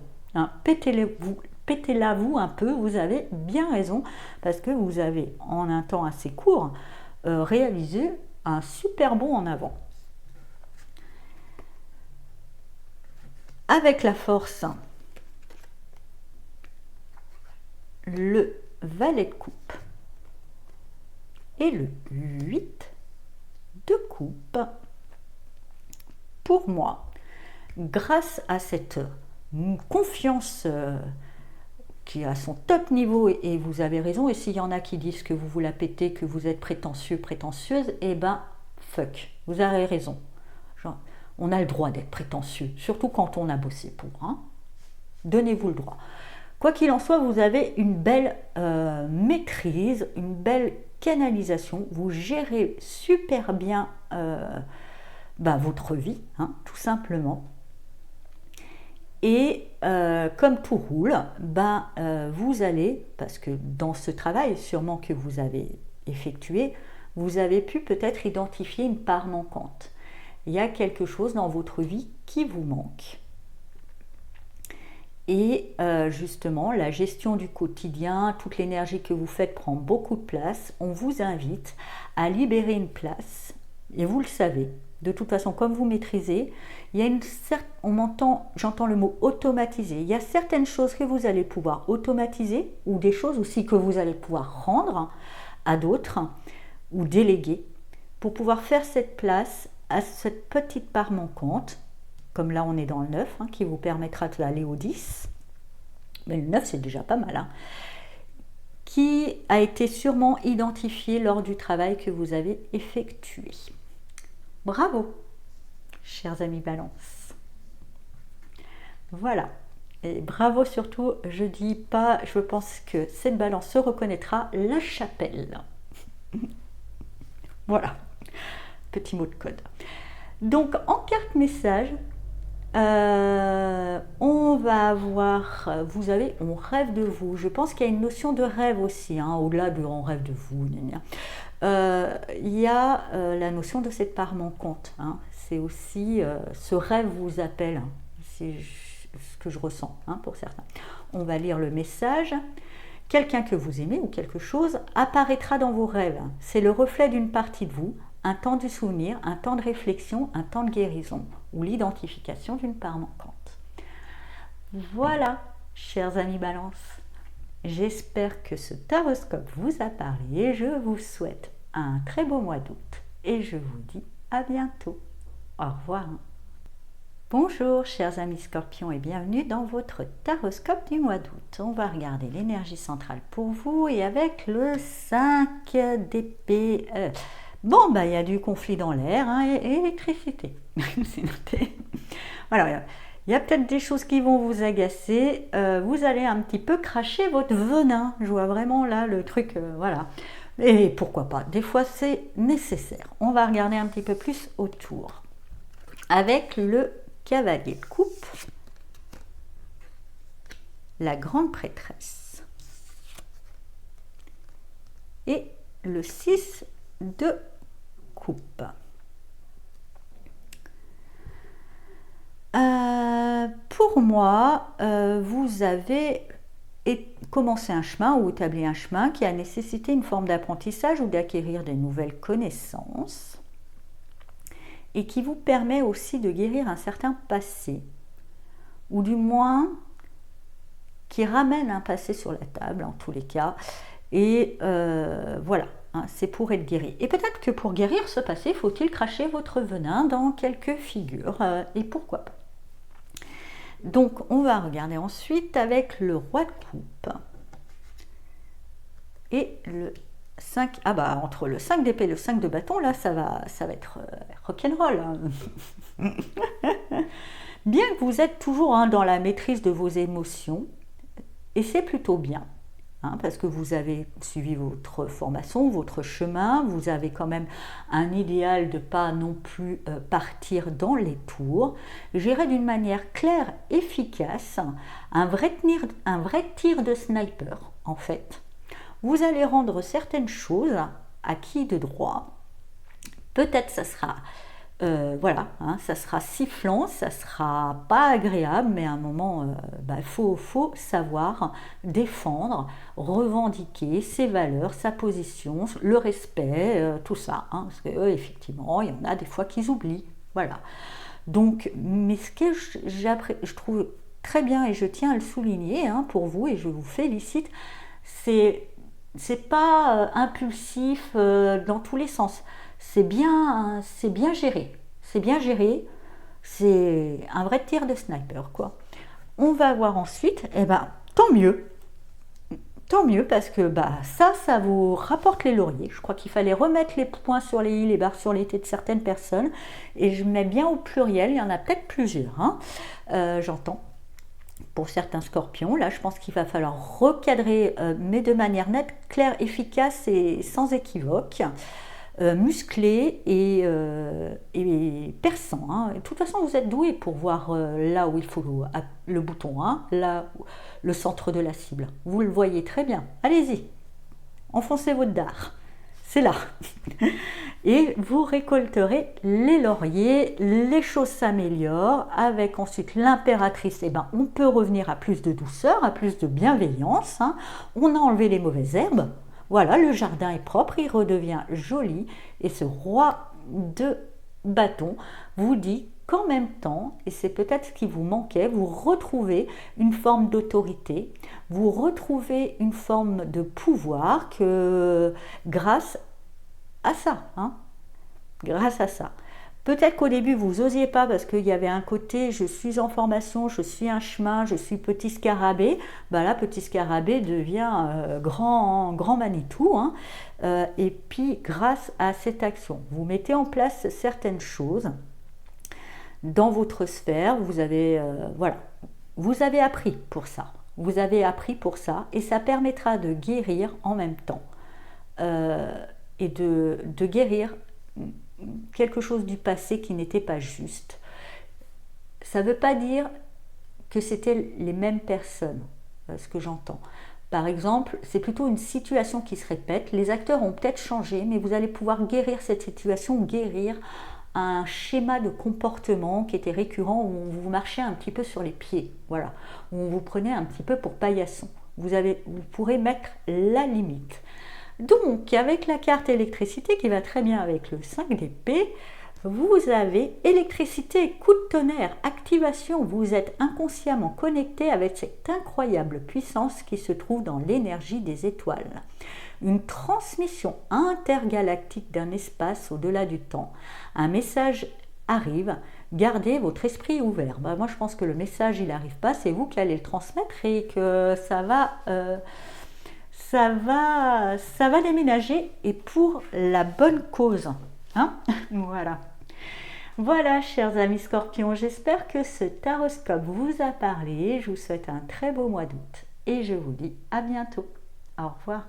A: Pétez-la vous un peu, vous avez bien raison, parce que vous avez en un temps assez court réalisé un super bond en avant. Avec la force, le valet de coupe et le 8 de coupe. Pour moi, grâce à cette confiance qui est à son top niveau, et vous avez raison, et s'il y en a qui disent que vous vous la pétez, que vous êtes prétentieux, prétentieuse, fuck, vous avez raison. On a le droit d'être prétentieux, surtout quand on a bossé pour. Donnez-vous le droit. Quoi qu'il en soit, vous avez une belle maîtrise, une belle canalisation. Vous gérez super bien votre vie, tout simplement. Et comme tout roule, vous allez, parce que dans ce travail sûrement que vous avez effectué, vous avez pu peut-être identifier une part manquante. il y a quelque chose dans votre vie qui vous manque. Et justement, la gestion du quotidien, toute l'énergie que vous faites prend beaucoup de place. On vous invite à libérer une place, et vous le savez. De toute façon, comme vous maîtrisez, il y a j'entends le mot automatiser. Il y a certaines choses que vous allez pouvoir automatiser, ou des choses aussi que vous allez pouvoir rendre à d'autres, ou déléguer, pour pouvoir faire cette place à cette petite part manquante, comme là on est dans le 9, qui vous permettra d'aller au 10, mais le 9 c'est déjà pas mal, qui a été sûrement identifié lors du travail que vous avez effectué. Bravo, chers amis Balance. Voilà, et bravo surtout, je dis pas, je pense que cette Balance se reconnaîtra, la chapelle. Voilà, petit mot de code. Donc en carte message, on va avoir, on rêve de vous. Je pense qu'il y a une notion de rêve aussi, au-delà de on rêve de vous. Il y a la notion de cette part manquante. C'est aussi ce rêve vous appelle, c'est ce que je ressens pour certains. On va lire le message. Quelqu'un que vous aimez ou quelque chose apparaîtra dans vos rêves. C'est le reflet d'une partie de vous, un temps de souvenir, un temps de réflexion, un temps de guérison ou l'identification d'une part manquante. Voilà, chers amis Balance, j'espère que ce taroscope vous a parlé et je vous souhaite un très beau mois d'août et je vous dis à bientôt. Au revoir. Bonjour chers amis Scorpions et bienvenue dans votre taroscope du mois d'août. On va regarder l'énergie centrale pour vous et avec le 5 d'épée. Bon, il y a du conflit dans l'air et électricité. C'est noté. Voilà, il y a peut-être des choses qui vont vous agacer. Vous allez un petit peu cracher votre venin. Je vois vraiment là le truc, voilà. Et pourquoi pas, des fois c'est nécessaire. On va regarder un petit peu plus autour. Avec le cavalier de coupe, la grande prêtresse et le 6 de coupe. Pour moi, vous avez commencé un chemin ou établi un chemin qui a nécessité une forme d'apprentissage ou d'acquérir des nouvelles connaissances et qui vous permet aussi de guérir un certain passé, ou du moins qui ramène un passé sur la table en tous les cas, et voilà, c'est pour être guéri. Et peut-être que pour guérir ce passé, faut-il cracher votre venin dans quelques figures, et pourquoi pas. Donc on va regarder ensuite avec le roi de coupe et le 5, entre le 5 d'épée et le 5 de bâton, là ça va être rock'n'roll. Bien que vous êtes toujours dans la maîtrise de vos émotions, et c'est plutôt bien, parce que vous avez suivi votre formation, votre chemin, vous avez quand même un idéal de ne pas non plus partir dans les tours, gérer d'une manière claire, efficace, un vrai tir de sniper en fait. Vous allez rendre certaines choses acquis de droit. Peut-être ça sera, ça sera sifflant, ça sera pas agréable, mais à un moment, faut savoir défendre, revendiquer ses valeurs, sa position, le respect, tout ça. Parce que effectivement, il y en a des fois qu'ils oublient. Voilà. Donc, mais ce que je trouve très bien et je tiens à le souligner pour vous et je vous félicite, c'est pas impulsif dans tous les sens. C'est bien géré. C'est bien géré. C'est un vrai tir de sniper, quoi. On va voir ensuite, tant mieux. Tant mieux parce que ça vous rapporte les lauriers. Je crois qu'il fallait remettre les points sur les i, les barres sur les t de certaines personnes. Et je mets bien au pluriel, il y en a peut-être plusieurs, j'entends. Pour certains scorpions, là je pense qu'il va falloir recadrer, mais de manière nette, claire, efficace et sans équivoque, musclé et perçant. De toute façon, vous êtes doué pour voir là où il faut le bouton, là le centre de la cible. Vous le voyez très bien. Allez-y, enfoncez votre dard. c'est là. Et vous récolterez les lauriers, les choses s'améliorent. Avec ensuite l'impératrice, eh ben, on peut revenir à plus de douceur, à plus de bienveillance. Hein. On a enlevé les mauvaises herbes. Voilà, le jardin est propre, il redevient joli. Et ce roi de bâton vous dit qu'en même temps, et c'est peut-être ce qui vous manquait, vous retrouvez une forme d'autorité, vous retrouvez une forme de pouvoir que grâce à ça, hein, grâce à ça. Peut-être qu'au début vous n'osiez pas parce qu'il y avait un côté je suis en formation, je suis un chemin, je suis petit scarabée. Ben là, petit scarabée devient grand Manitou. Hein. Et puis grâce à cette action, vous mettez en place certaines choses dans votre sphère. Vous avez voilà, vous avez appris pour ça. Vous avez appris pour ça et ça permettra de guérir en même temps et de guérir quelque chose du passé qui n'était pas juste. Ça ne veut pas dire que c'était les mêmes personnes, ce que j'entends. Par exemple, c'est plutôt une situation qui se répète. Les acteurs ont peut-être changé, mais vous allez pouvoir guérir cette situation, guérir un schéma de comportement qui était récurrent où vous marchez un petit peu sur les pieds, voilà, où on vous prenait un petit peu pour paillasson. Vous pourrez mettre la limite. Donc, avec la carte électricité qui va très bien avec le 5 d'épée, vous avez électricité, coup de tonnerre, activation. Vous êtes inconsciemment connecté avec cette incroyable puissance qui se trouve dans l'énergie des étoiles. Une transmission intergalactique d'un espace au-delà du temps. Un message arrive, gardez votre esprit ouvert. Moi, je pense que le message, il n'arrive pas, c'est vous qui allez le transmettre et que ça va déménager et pour la bonne cause. Hein. Voilà, chers amis scorpions, j'espère que ce taroscope vous a parlé. Je vous souhaite un très beau mois d'août et je vous dis à bientôt. Au revoir.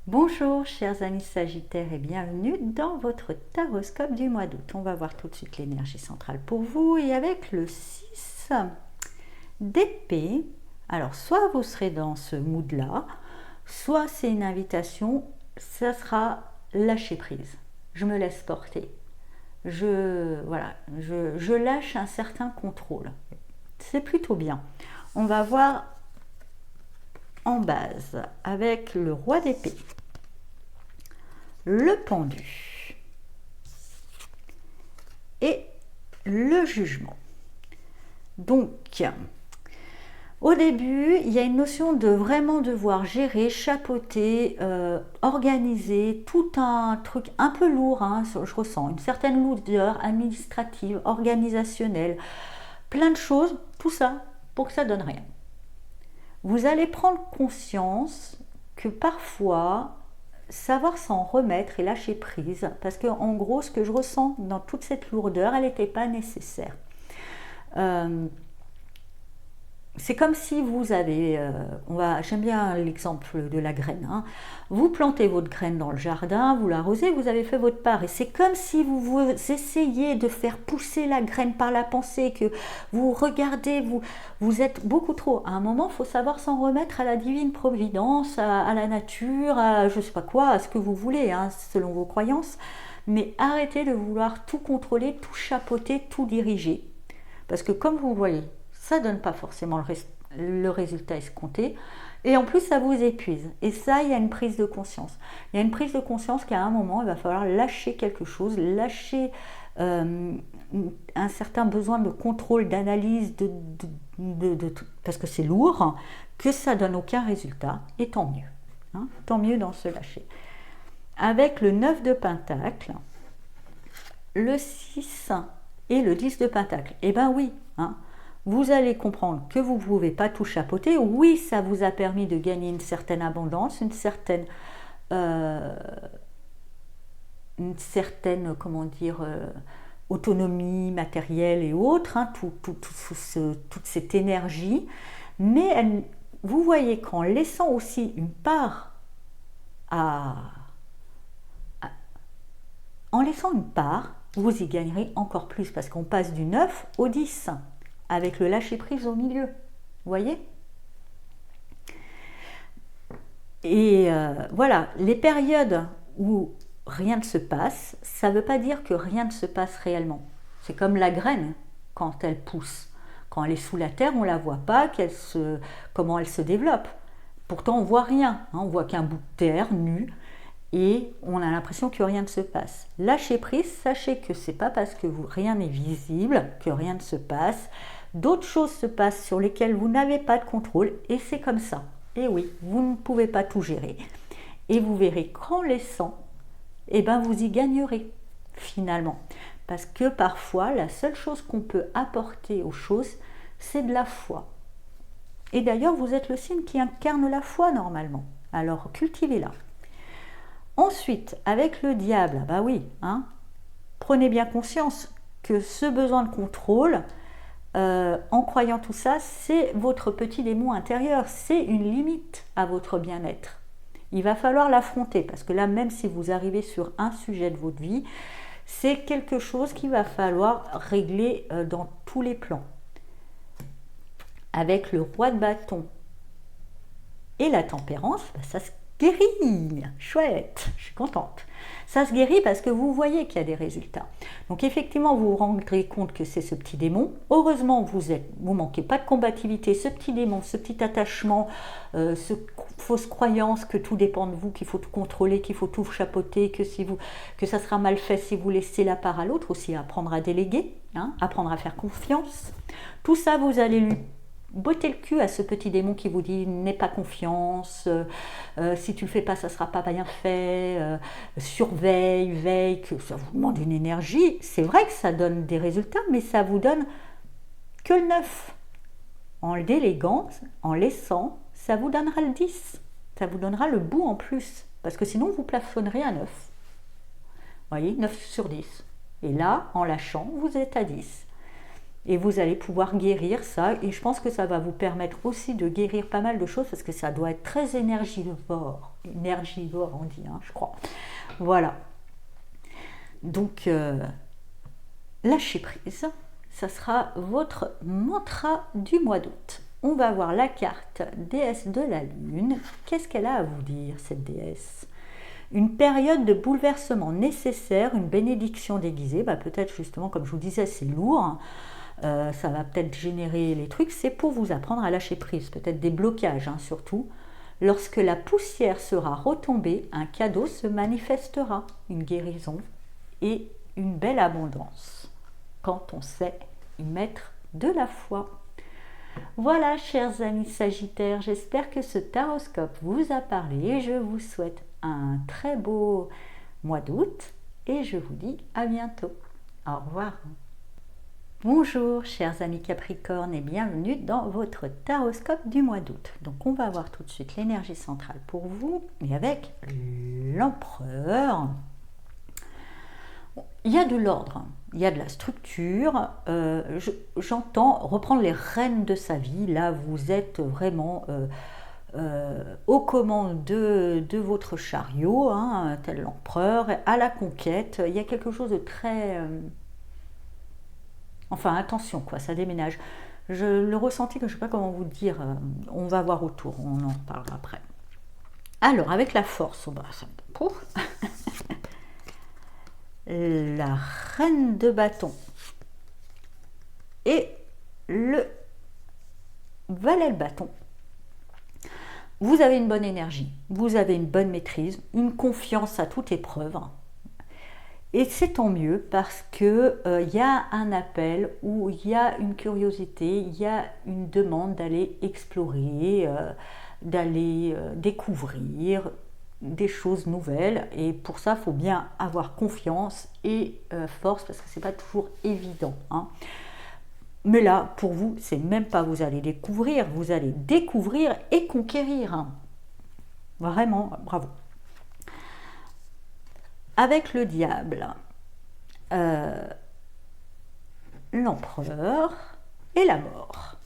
A: Bonjour, chers amis sagittaires et bienvenue dans votre taroscope du mois d'août. On va voir tout de suite l'énergie centrale pour vous et avec le 6 d'épée. Alors, soit vous serez dans ce mood-là, soit c'est une invitation, ça sera lâcher prise. Je me laisse porter. Je lâche un certain contrôle. C'est plutôt bien. On va voir en base avec le roi d'épée, le pendu et le jugement. Donc, au début, il y a une notion de vraiment devoir gérer, chapeauter, organiser, tout un truc un peu lourd, hein, je ressens une certaine lourdeur administrative, organisationnelle, plein de choses, tout ça pour que ça donne rien. Vous allez prendre conscience que parfois, savoir s'en remettre et lâcher prise, parce que en gros, ce que je ressens dans toute cette lourdeur, elle n'était pas nécessaire. C'est comme si vous avez, j'aime bien l'exemple de la graine, hein. Vous plantez votre graine dans le jardin, vous l'arrosez, vous avez fait votre part. Et c'est comme si vous essayez de faire pousser la graine par la pensée, que vous regardez, vous êtes beaucoup trop. À un moment, il faut savoir s'en remettre à la divine providence, à la nature, à je ne sais pas quoi, à ce que vous voulez, hein, selon vos croyances. Mais arrêtez de vouloir tout contrôler, tout chapeauter, tout diriger. Parce que comme vous voyez, ça ne donne pas forcément le résultat escompté. Et en plus, ça vous épuise. Et ça, il y a une prise de conscience. Il y a une prise de conscience qu'à un moment, il va falloir lâcher quelque chose, lâcher un certain besoin de contrôle, d'analyse, parce que c'est lourd, que ça ne donne aucun résultat. Et tant mieux. Hein, tant mieux dans ce lâcher. Avec le 9 de Pentacle, le 6 et le 10 de Pentacle. Eh bien oui, hein. Vous allez comprendre que vous ne pouvez pas tout chapeauter. Oui, ça vous a permis de gagner une certaine abondance, une certaine comment dire, autonomie matérielle et autres, hein, toute cette énergie. Mais vous voyez qu'en laissant aussi une part en laissant une part, vous y gagnerez encore plus parce qu'on passe du 9 au 10. Avec le lâcher-prise au milieu, vous voyez. Et voilà, les périodes où rien ne se passe, ça ne veut pas dire que rien ne se passe réellement. C'est comme la graine quand elle pousse. Quand elle est sous la terre, on ne la voit pas, comment elle se développe. Pourtant, on ne voit rien. On voit qu'un bout de terre nu et on a l'impression que rien ne se passe. Lâchez prise, sachez que ce n'est pas parce que rien n'est visible que rien ne se passe. D'autres choses se passent sur lesquelles vous n'avez pas de contrôle et c'est comme ça. Et oui, vous ne pouvez pas tout gérer. Et vous verrez qu'en laissant, vous y gagnerez finalement. Parce que parfois, la seule chose qu'on peut apporter aux choses, c'est de la foi. Et d'ailleurs, vous êtes le signe qui incarne la foi normalement. Alors, cultivez-la. Ensuite, avec le diable, prenez bien conscience que ce besoin de contrôle, en croyant tout ça, c'est votre petit démon intérieur. C'est une limite à votre bien-être. Il va falloir l'affronter parce que là, même si vous arrivez sur un sujet de votre vie, c'est quelque chose qu'il va falloir régler dans tous les plans. Avec le roi de bâton et la tempérance, ça se guérit. Chouette, je suis contente. Ça se guérit parce que vous voyez qu'il y a des résultats. Donc effectivement, vous vous rendrez compte que c'est ce petit démon. Heureusement, vous manquez pas de combativité. Ce petit démon, ce petit attachement, cette fausse croyance que tout dépend de vous, qu'il faut tout contrôler, qu'il faut tout chapeauter, que ça sera mal fait si vous laissez la part à l'autre, aussi apprendre à déléguer, apprendre à faire confiance. Tout ça, vous allez lui botter le cul à ce petit démon qui vous dit n'aie pas confiance, si tu le fais pas ça sera pas bien fait, surveille, veille, que ça vous demande une énergie. C'est vrai que ça donne des résultats, mais ça vous donne que le 9. En le déléguant, en laissant, ça vous donnera le 10. Ça vous donnera le bout en plus, parce que sinon vous plafonnerez à 9. Vous voyez, 9 sur 10. Et là, en lâchant, vous êtes à 10. Et vous allez pouvoir guérir ça. Et je pense que ça va vous permettre aussi de guérir pas mal de choses parce que ça doit être très énergivore. Énergivore, on dit, je crois. Voilà. Donc, lâchez prise. Ça sera votre mantra du mois d'août. On va voir la carte déesse de la lune. Qu'est-ce qu'elle a à vous dire, cette déesse ? Une période de bouleversement nécessaire, une bénédiction déguisée. Peut-être justement, comme je vous disais, c'est lourd. Ça va peut-être générer les trucs, c'est pour vous apprendre à lâcher prise, peut-être des blocages surtout. Lorsque la poussière sera retombée, un cadeau se manifestera, une guérison et une belle abondance, quand on sait y mettre de la foi. Voilà, chers amis Sagittaires, j'espère que ce taroscope vous a parlé et je vous souhaite un très beau mois d'août et je vous dis à bientôt. Au revoir. Bonjour chers amis Capricorne et bienvenue dans votre taroscope du mois d'août. Donc on va voir tout de suite l'énergie centrale pour vous et avec l'empereur. Il y a de l'ordre, il y a de la structure, j'entends reprendre les rênes de sa vie. Là vous êtes vraiment aux commandes de votre chariot, tel l'empereur, à la conquête. Il y a quelque chose de très... Enfin, attention, ça déménage. Le ressenti, je ne sais pas comment vous dire, on va voir autour, on en parlera après. Alors, avec la force, la reine de bâton et le valet de bâton. Vous avez une bonne énergie, vous avez une bonne maîtrise, une confiance à toute épreuve. Et c'est tant mieux parce qu'il y a un appel où il y a une curiosité, il y a une demande d'aller explorer, d'aller découvrir des choses nouvelles. Et pour ça, il faut bien avoir confiance et force parce que ce n'est pas toujours évident. Mais là, pour vous, c'est même pas vous allez découvrir et conquérir. Vraiment, bravo. Avec le diable, l'empereur et la mort.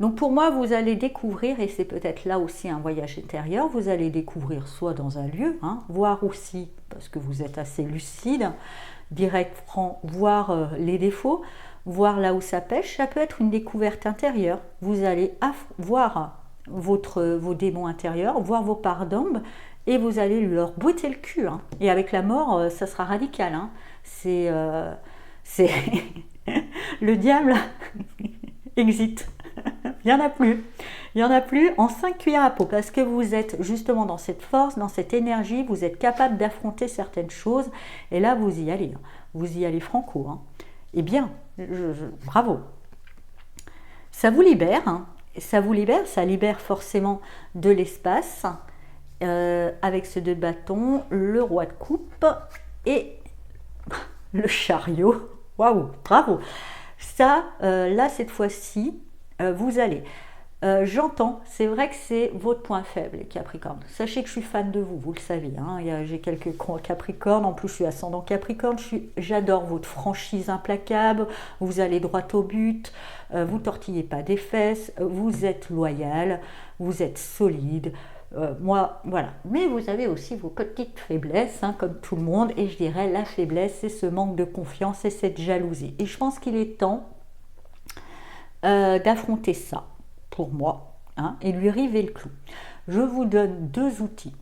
A: Donc pour moi, vous allez découvrir, et c'est peut-être là aussi un voyage intérieur, vous allez découvrir soit dans un lieu, voir aussi, parce que vous êtes assez lucide, direct, franc, voir les défauts, voir là où ça pêche. Ça peut être une découverte intérieure. Vous allez voir vos démons intérieurs, voir vos parts d'ombre, et vous allez leur botter le cul. Hein. Et avec la mort, ça sera radical. Hein. C'est le diable exit. Il n'y en a plus. Il n'y en a plus en 5 cuillères à peau parce que vous êtes justement dans cette force, dans cette énergie, vous êtes capable d'affronter certaines choses et là vous y allez. Hein. Vous y allez franco. Hein. Et bien, bravo. Ça vous libère. Hein. Ça vous libère, ça libère forcément de l'espace avec ce 2 de bâton, le roi de coupe et le chariot. Waouh, bravo. Ça, là, cette fois-ci, vous allez. J'entends, c'est vrai que c'est votre point faible, les Capricornes. Sachez que je suis fan de vous, vous le savez. Hein, j'ai quelques Capricornes, en plus je suis ascendant Capricorne. J'adore votre franchise implacable, vous allez droit au but, vous tortillez pas des fesses, vous êtes loyal, vous êtes solide. Moi, voilà. Mais vous avez aussi vos petites faiblesses, hein, comme tout le monde. Et je dirais, la faiblesse, c'est ce manque de confiance et cette jalousie. Et je pense qu'il est temps d'affronter ça, pour moi, hein, et lui river le clou. Je vous donne 2 outils.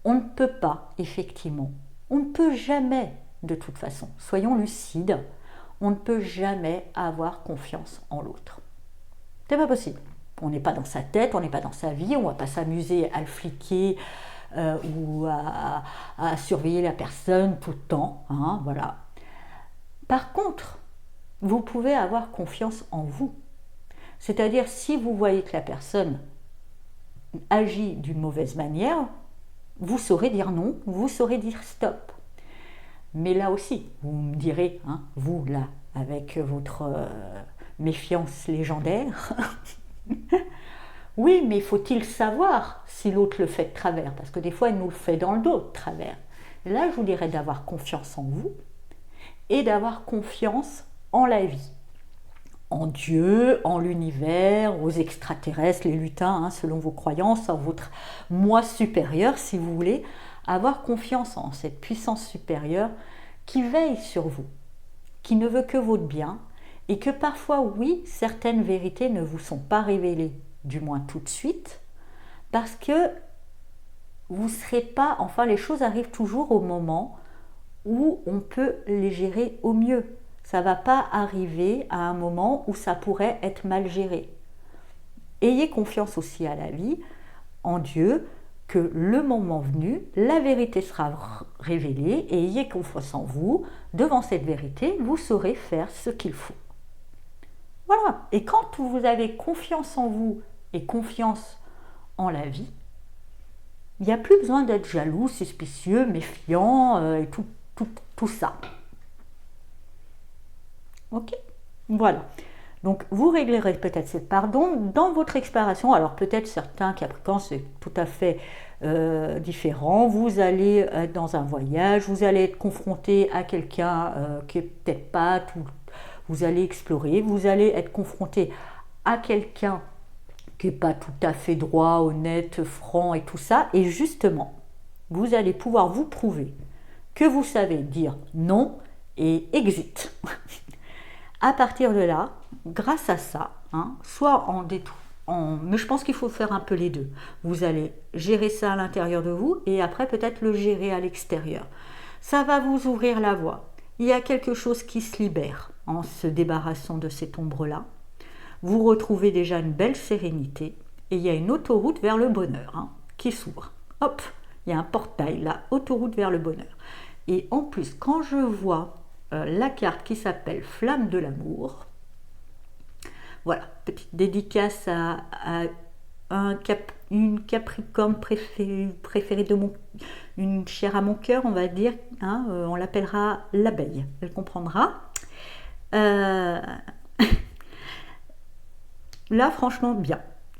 A: On ne peut pas, effectivement, on ne peut jamais, de toute façon, soyons lucides, on ne peut jamais avoir confiance en l'autre. C'est pas possible. On n'est pas dans sa tête, on n'est pas dans sa vie, on ne va pas s'amuser à le fliquer ou à surveiller la personne tout le temps. Hein, voilà. Par contre, vous pouvez avoir confiance en vous. C'est-à-dire, si vous voyez que la personne agit d'une mauvaise manière, vous saurez dire non, vous saurez dire stop. Mais là aussi, vous me direz, hein, vous là, avec votre méfiance légendaire, oui, mais faut-il savoir si l'autre le fait de travers? Parce que des fois, il nous le fait dans le dos de travers. Là, je vous dirais d'avoir confiance en vous et d'avoir confiance en la vie. En Dieu, en l'univers, aux extraterrestres, les lutins, hein, selon vos croyances, en votre moi supérieur, si vous voulez. Avoir confiance en cette puissance supérieure qui veille sur vous, qui ne veut que votre bien, et que parfois, oui, certaines vérités ne vous sont pas révélées, du moins tout de suite, parce que vous ne serez pas, enfin les choses arrivent toujours au moment où on peut les gérer au mieux. Ça ne va pas arriver à un moment où ça pourrait être mal géré. Ayez confiance aussi à la vie, en Dieu, que le moment venu, la vérité sera révélée et ayez confiance en vous. Devant cette vérité, vous saurez faire ce qu'il faut. Voilà. Et quand vous avez confiance en vous et confiance en la vie, il n'y a plus besoin d'être jaloux, suspicieux, méfiant et tout ça. Ok? Voilà. Donc, vous réglerez peut-être cette part d'ombre dans votre exploration. Alors, peut-être certains Capricornes, c'est tout à fait différent. Vous allez être dans un voyage, vous allez être confronté à quelqu'un qui n'est peut-être pas tout. Vous allez explorer, vous allez être confronté à quelqu'un qui n'est pas tout à fait droit, honnête, franc et tout ça. Et justement, vous allez pouvoir vous prouver que vous savez dire non et exit. À partir de là, grâce à ça, hein, soit mais je pense qu'il faut faire un peu les deux. Vous allez gérer ça à l'intérieur de vous et après peut-être le gérer à l'extérieur. Ça va vous ouvrir la voie. Il y a quelque chose qui se libère en se débarrassant de cette ombre-là. Vous retrouvez déjà une belle sérénité et il y a une autoroute vers le bonheur hein, qui s'ouvre. Hop, il y a un portail là, autoroute vers le bonheur. Et en plus, quand je vois la carte qui s'appelle Flamme de l'amour, voilà, petite dédicace à une Capricorne préférée de une chère à mon cœur, on va dire, hein, on l'appellera l'abeille, elle comprendra. Là, franchement bien,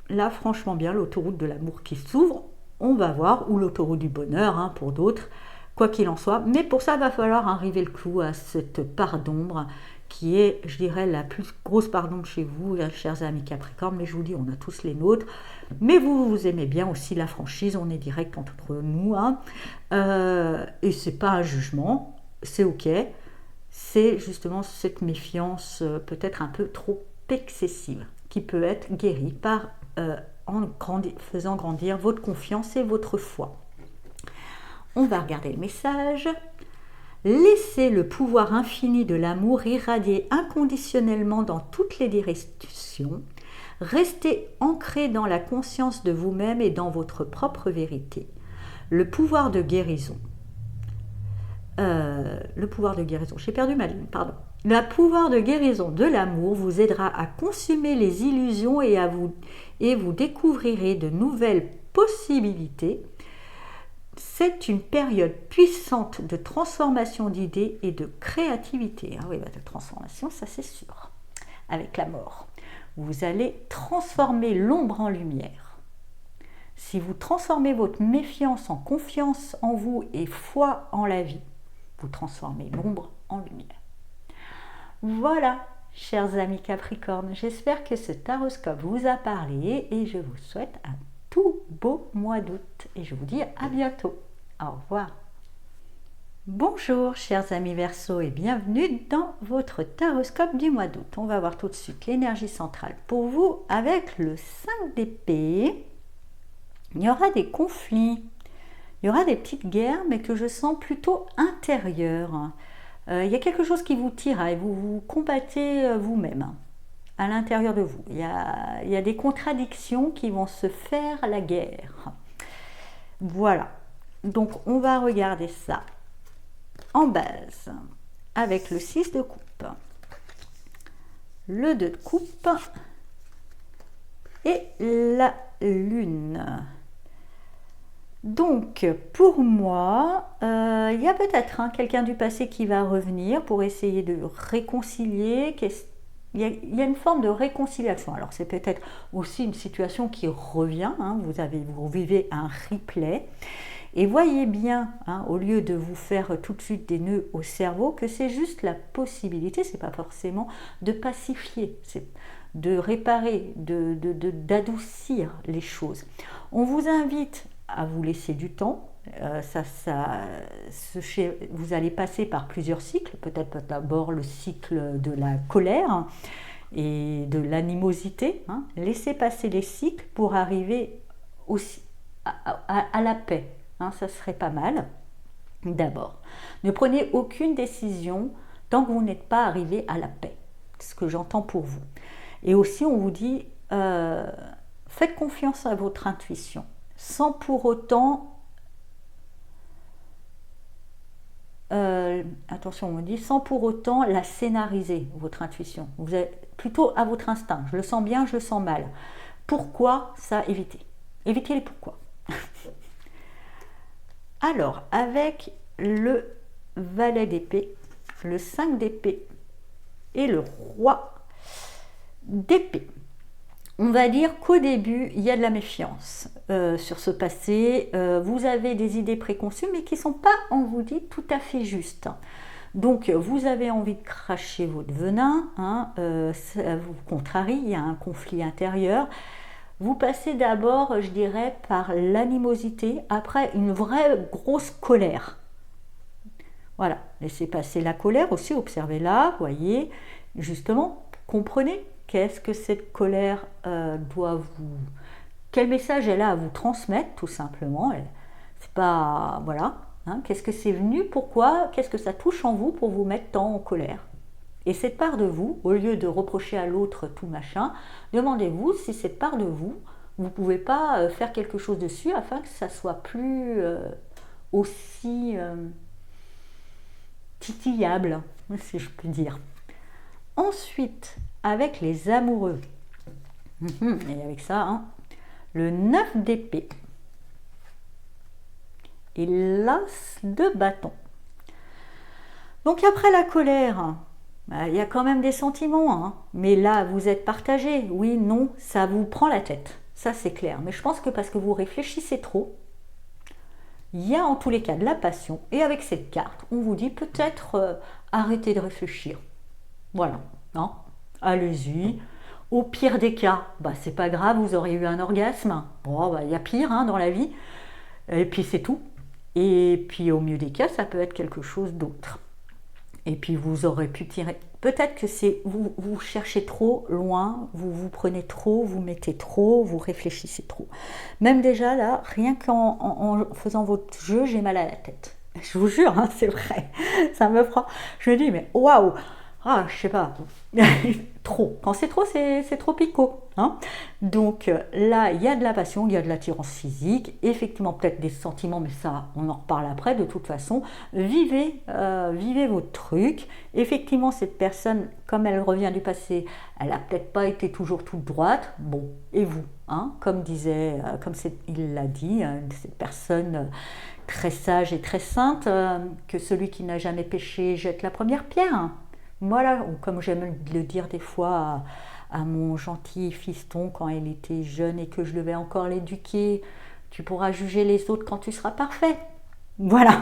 A: l'autoroute de l'amour qui s'ouvre, on va voir, ou l'autoroute du bonheur hein, pour d'autres, quoi qu'il en soit, mais pour ça, il va falloir arriver le clou à cette part d'ombre qui est, je dirais, la plus grosse part d'ombre chez vous, chers amis Capricorne, mais je vous dis, on a tous les nôtres, mais vous aimez bien aussi la franchise, on est direct entre nous, hein. Et c'est pas un jugement, c'est ok, c'est justement cette méfiance peut-être un peu trop excessive, qui peut être guérie par en faisant grandir votre confiance et votre foi. On va regarder le message. Laissez le pouvoir infini de l'amour irradier inconditionnellement dans toutes les directions. Restez ancré dans la conscience de vous-même et dans votre propre vérité. Le pouvoir de guérison. J'ai perdu ma ligne, pardon. Le pouvoir de guérison de l'amour vous aidera à consumer les illusions et vous découvrirez de nouvelles possibilités. C'est une période puissante de transformation d'idées et de créativité. Ah oui, de transformation, ça c'est sûr. Avec la mort, vous allez transformer l'ombre en lumière. Si vous transformez votre méfiance en confiance en vous et foi en la vie, vous transformez l'ombre en lumière. Voilà, chers amis Capricorne, j'espère que ce taroscope vous a parlé et je vous souhaite un tout beau mois d'août et je vous dis à bientôt. Au revoir. Bonjour chers amis Verseau et bienvenue dans votre taroscope du mois d'août. On va voir tout de suite l'énergie centrale pour vous avec le 5 d'épée. Il y aura des conflits, il y aura des petites guerres mais que je sens plutôt intérieures. Il y a quelque chose qui vous tire et vous combattez vous-même à l'intérieur de vous. Il y a des contradictions qui vont se faire la guerre. Voilà. Donc, on va regarder ça en base avec le 6 de coupe, le 2 de coupe et la lune. Donc, pour moi, il y a peut-être quelqu'un du passé qui va revenir pour essayer de réconcilier. Il y a une forme de réconciliation. Alors, c'est peut-être aussi une situation qui revient. Vous vivez un replay. Et voyez bien, au lieu de vous faire tout de suite des nœuds au cerveau, que c'est juste la possibilité, c'est pas forcément de pacifier, c'est de réparer, d'adoucir les choses. On vous invite à vous laisser du temps. Vous allez passer par plusieurs cycles, peut-être d'abord le cycle de la colère et de l'animosité. Laissez passer les cycles pour arriver aussi à la paix. Ça serait pas mal. D'abord, ne prenez aucune décision tant que vous n'êtes pas arrivé à la paix. C'est ce que j'entends pour vous. Et aussi, on vous dit, faites confiance à votre intuition, sans pour autant, attention, on me dit, sans pour autant la scénariser, votre intuition. Vous êtes plutôt à votre instinct. Je le sens bien, je le sens mal. Pourquoi ça éviter? Évitez les pourquoi. Alors, avec le valet d'épée, le 5 d'épée et le roi d'épée, on va dire qu'au début, il y a de la méfiance sur ce passé. Vous avez des idées préconçues, mais qui ne sont pas, on vous dit, tout à fait justes. Donc, vous avez envie de cracher votre venin, ça vous contrarie, il y a un conflit intérieur. Vous passez d'abord, je dirais, par l'animosité, après une vraie grosse colère. Voilà, laissez passer la colère aussi, observez-la, voyez, justement, comprenez qu'est-ce que cette colère doit vous... Quel message elle a à vous transmettre, tout simplement. C'est pas... Voilà, qu'est-ce que c'est venu, pourquoi, qu'est-ce que ça touche en vous pour vous mettre tant en colère. Et cette part de vous, au lieu de reprocher à l'autre tout machin, demandez-vous si cette part de vous, vous ne pouvez pas faire quelque chose dessus afin que ça soit plus aussi titillable, si je puis dire. Ensuite, avec les amoureux, et avec ça, le 9 d'épée et l'as de bâton. Donc après la colère, il y a quand même des sentiments, mais là, vous êtes partagé. Oui, non, ça vous prend la tête. Ça, c'est clair. Mais je pense que parce que vous réfléchissez trop, il y a en tous les cas de la passion. Et avec cette carte, on vous dit peut-être arrêtez de réfléchir. Voilà. Allez-y. Au pire des cas, c'est pas grave, vous aurez eu un orgasme. Bon, il y a pire dans la vie. Et puis c'est tout. Et puis au mieux des cas, ça peut être quelque chose d'autre. Et puis vous aurez pu tirer. Peut-être que c'est vous cherchez trop loin, vous vous prenez trop, vous mettez trop, vous réfléchissez trop. Même déjà là, rien qu'en faisant votre jeu, j'ai mal à la tête. Je vous jure, hein, c'est vrai. Ça me prend. Je me dis, mais waouh! Ah, je sais pas. Trop. Quand c'est trop, c'est trop picot. Hein. Donc là, il y a de la passion, il y a de l'attirance physique, effectivement peut-être des sentiments, mais ça, on en reparle après de toute façon. Vivez votre truc. Effectivement, cette personne, comme elle revient du passé, elle n'a peut-être pas été toujours toute droite. Bon, et vous hein, comme disait, il l'a dit, cette personne très sage et très sainte, que celui qui n'a jamais péché jette la première pierre. Voilà, ou comme j'aime le dire des fois à mon gentil fiston quand il était jeune et que je devais encore l'éduquer, tu pourras juger les autres quand tu seras parfait. Voilà.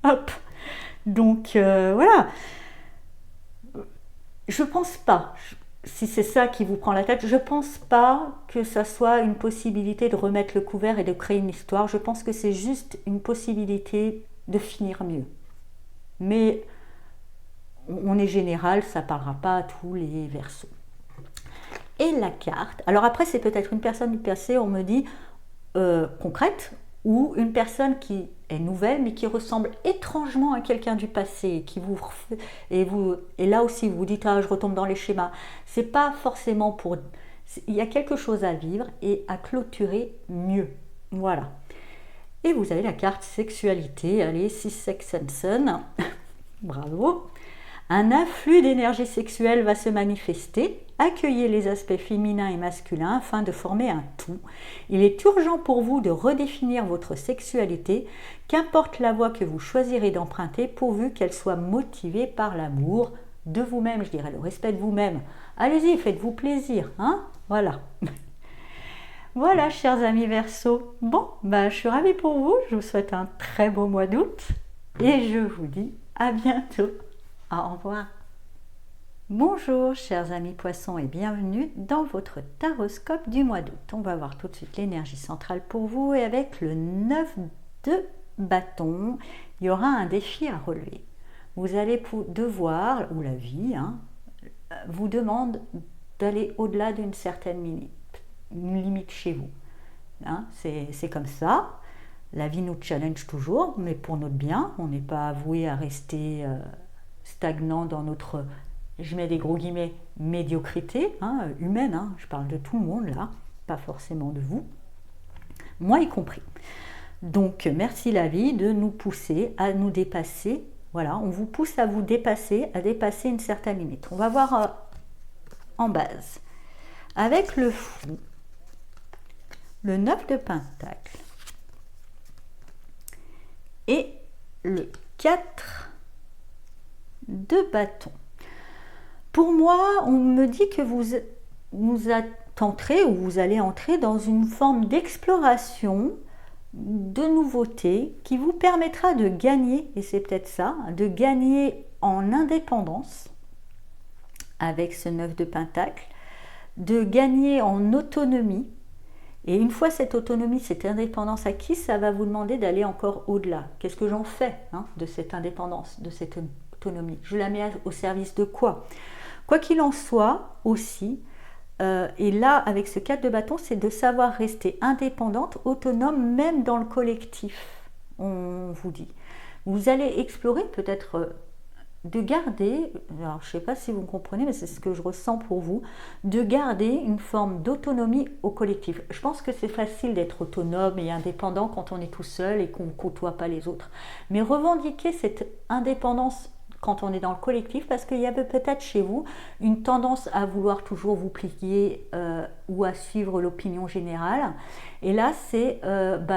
A: Hop. Donc voilà. Je pense pas, si c'est ça qui vous prend la tête, je pense pas que ça soit une possibilité de remettre le couvert et de créer une histoire. Je pense que c'est juste une possibilité de finir mieux. Mais on est général, ça ne parlera pas à tous les Verseaux. Et la carte, alors après c'est peut-être une personne du passé, on me dit concrète, ou une personne qui est nouvelle mais qui ressemble étrangement à quelqu'un du passé, et là aussi vous vous dites ah je retombe dans les schémas. C'est pas forcément pour, il y a quelque chose à vivre et à clôturer mieux. Voilà. Et vous avez la carte sexualité, allez, Six Sex and Sun. Bravo. Un afflux d'énergie sexuelle va se manifester. Accueillez les aspects féminins et masculins afin de former un tout. Il est urgent pour vous de redéfinir votre sexualité, qu'importe la voie que vous choisirez d'emprunter, pourvu qu'elle soit motivée par l'amour de vous-même, je dirais, le respect de vous-même. Allez-y, faites-vous plaisir, hein ? Voilà. Voilà, chers amis Verseaux. Bon, je suis ravie pour vous. Je vous souhaite un très beau mois d'août et je vous dis à bientôt. Au revoir. Bonjour chers amis poissons et bienvenue dans votre taroscope du mois d'août. On va voir tout de suite l'énergie centrale pour vous et avec le 9 de bâton, il y aura un défi à relever. Vous allez devoir, ou la vie, vous demande d'aller au-delà d'une certaine limite chez vous. Hein, c'est comme ça. La vie nous challenge toujours, mais pour notre bien. On n'est pas voué à rester stagnant dans notre, je mets des gros guillemets, médiocrité humaine. Je parle de tout le monde là, pas forcément de vous, moi y compris. Donc merci la vie de nous pousser à nous dépasser. Voilà, on vous pousse à vous dépasser, à dépasser une certaine limite. On va voir en base. Avec le fou, le 9 de pentacle et le 4 de bâton. Pour moi, on me dit que vous tenterez ou vous allez entrer dans une forme d'exploration, de nouveauté qui vous permettra de gagner, et c'est peut-être ça, de gagner en indépendance avec ce 9 de pentacle, de gagner en autonomie. Et une fois cette autonomie, cette indépendance acquise, ça va vous demander d'aller encore au-delà. Qu'est-ce que j'en fais de cette indépendance, de cette autonomie ? Je la mets au service de quoi ? Quoi qu'il en soit aussi, et là avec ce 4 de bâton, c'est de savoir rester indépendante, autonome, même dans le collectif, on vous dit. Vous allez explorer peut-être de garder, alors je ne sais pas si vous me comprenez, mais c'est ce que je ressens pour vous, de garder une forme d'autonomie au collectif. Je pense que c'est facile d'être autonome et indépendant quand on est tout seul et qu'on ne côtoie pas les autres. Mais revendiquer cette indépendance quand on est dans le collectif, parce qu'il y avait peut-être chez vous une tendance à vouloir toujours vous plier ou à suivre l'opinion générale. Et là, c'est,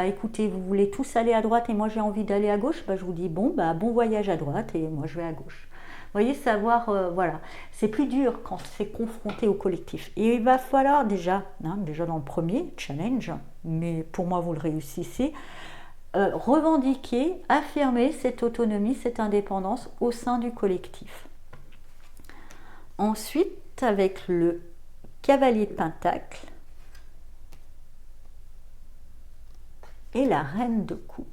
A: écoutez, vous voulez tous aller à droite et moi j'ai envie d'aller à gauche, je vous dis, bon voyage à droite et moi je vais à gauche. Vous voyez, savoir, voilà, c'est plus dur quand c'est confronté au collectif. Et il va falloir déjà dans le premier challenge, mais pour moi vous le réussissez, revendiquer, affirmer cette autonomie, cette indépendance au sein du collectif. Ensuite, avec le cavalier de pentacle et la reine de coupe.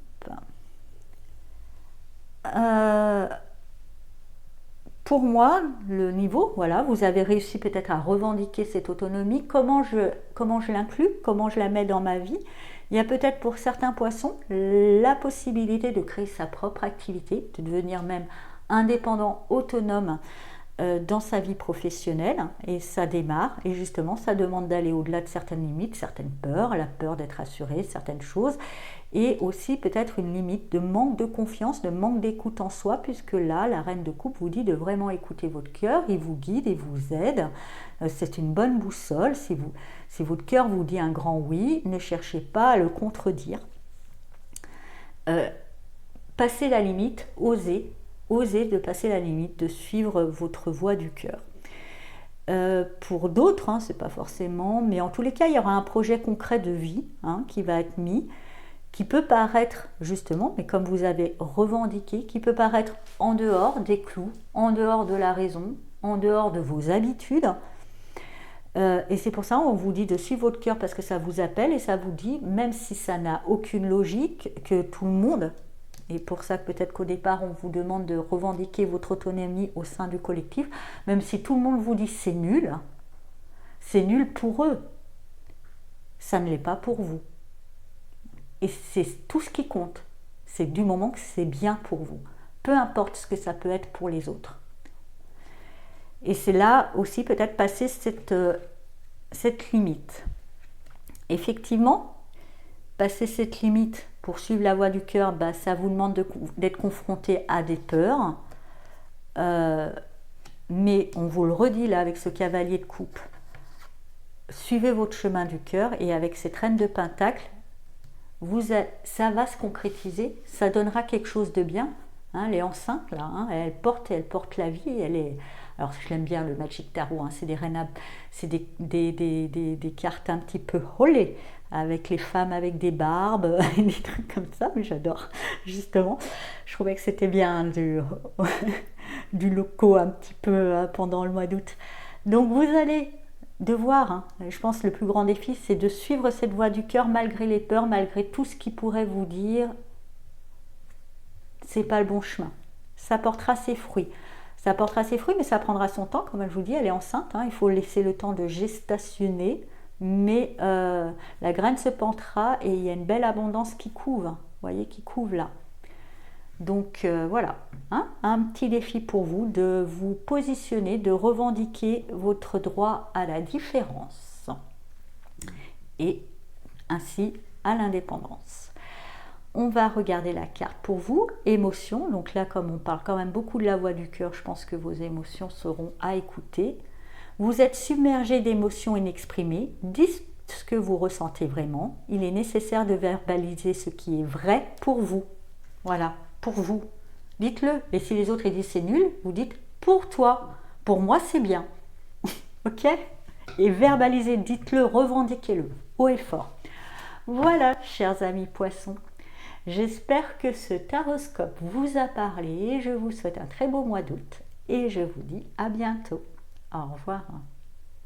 A: Pour moi, le niveau, voilà, vous avez réussi peut-être à revendiquer cette autonomie. Comment je l'inclus, comment je la mets dans ma vie? Il y a peut-être pour certains poissons la possibilité de créer sa propre activité, de devenir même indépendant, autonome dans sa vie professionnelle, et ça démarre, et justement ça demande d'aller au-delà de certaines limites, certaines peurs, la peur d'être assuré, certaines choses, et aussi peut-être une limite de manque de confiance, de manque d'écoute en soi, puisque là la reine de coupe vous dit de vraiment écouter votre cœur, il vous guide et vous aide, c'est une bonne boussole. Si votre cœur vous dit un grand oui, ne cherchez pas à le contredire. Passez la limite, osez de passer la limite, de suivre votre voie du cœur. Pour d'autres, hein, c'est pas forcément, mais en tous les cas, il y aura un projet concret de vie qui va être mis, qui peut paraître justement, mais comme vous avez revendiqué, qui peut paraître en dehors des clous, en dehors de la raison, en dehors de vos habitudes. Et c'est pour ça qu'on vous dit de suivre votre cœur parce que ça vous appelle et ça vous dit, même si ça n'a aucune logique, que tout le monde. Et pour ça peut-être qu'au départ on vous demande de revendiquer votre autonomie au sein du collectif, même si tout le monde vous dit c'est nul pour eux, ça ne l'est pas pour vous. Et c'est tout ce qui compte, c'est du moment que c'est bien pour vous, peu importe ce que ça peut être pour les autres. Et c'est là aussi peut-être passer cette limite. Effectivement, passer cette limite pour suivre la voie du cœur, ça vous demande d'être confronté à des peurs. Mais on vous le redit là avec ce cavalier de coupe. Suivez votre chemin du cœur et avec cette reine de pentacle, ça va se concrétiser, ça donnera quelque chose de bien. Elle est enceinte là, elle porte la vie, alors je l'aime bien le Magic Tarot, c'est des cartes un petit peu holées, avec les femmes avec des barbes, des trucs comme ça, mais j'adore, justement. Je trouvais que c'était bien du loco un petit peu pendant le mois d'août. Donc vous allez devoir, je pense le plus grand défi, c'est de suivre cette voie du cœur malgré les peurs, malgré tout ce qui pourrait vous dire c'est pas le bon chemin. Ça portera ses fruits. Mais ça prendra son temps, comme je vous dis, elle est enceinte, il faut laisser le temps de gestationner, mais la graine se plantera et il y a une belle abondance qui couve, vous voyez, qui couve là. Donc voilà, un petit défi pour vous de vous positionner, de revendiquer votre droit à la différence et ainsi à l'indépendance. On va regarder la carte pour vous, émotions. Donc là, comme on parle quand même beaucoup de la voix du cœur, je pense que vos émotions seront à écouter. Vous êtes submergé d'émotions inexprimées. Dites ce que vous ressentez vraiment. Il est nécessaire de verbaliser ce qui est vrai pour vous. Voilà, pour vous. Dites-le. Et si les autres disent c'est nul, vous dites pour toi. Pour moi, c'est bien. Ok? Et verbalisez, dites-le, revendiquez-le, haut et fort. Voilà, chers amis poissons. J'espère que ce taroscope vous a parlé. Je vous souhaite un très beau mois d'août et je vous dis à bientôt. Au revoir.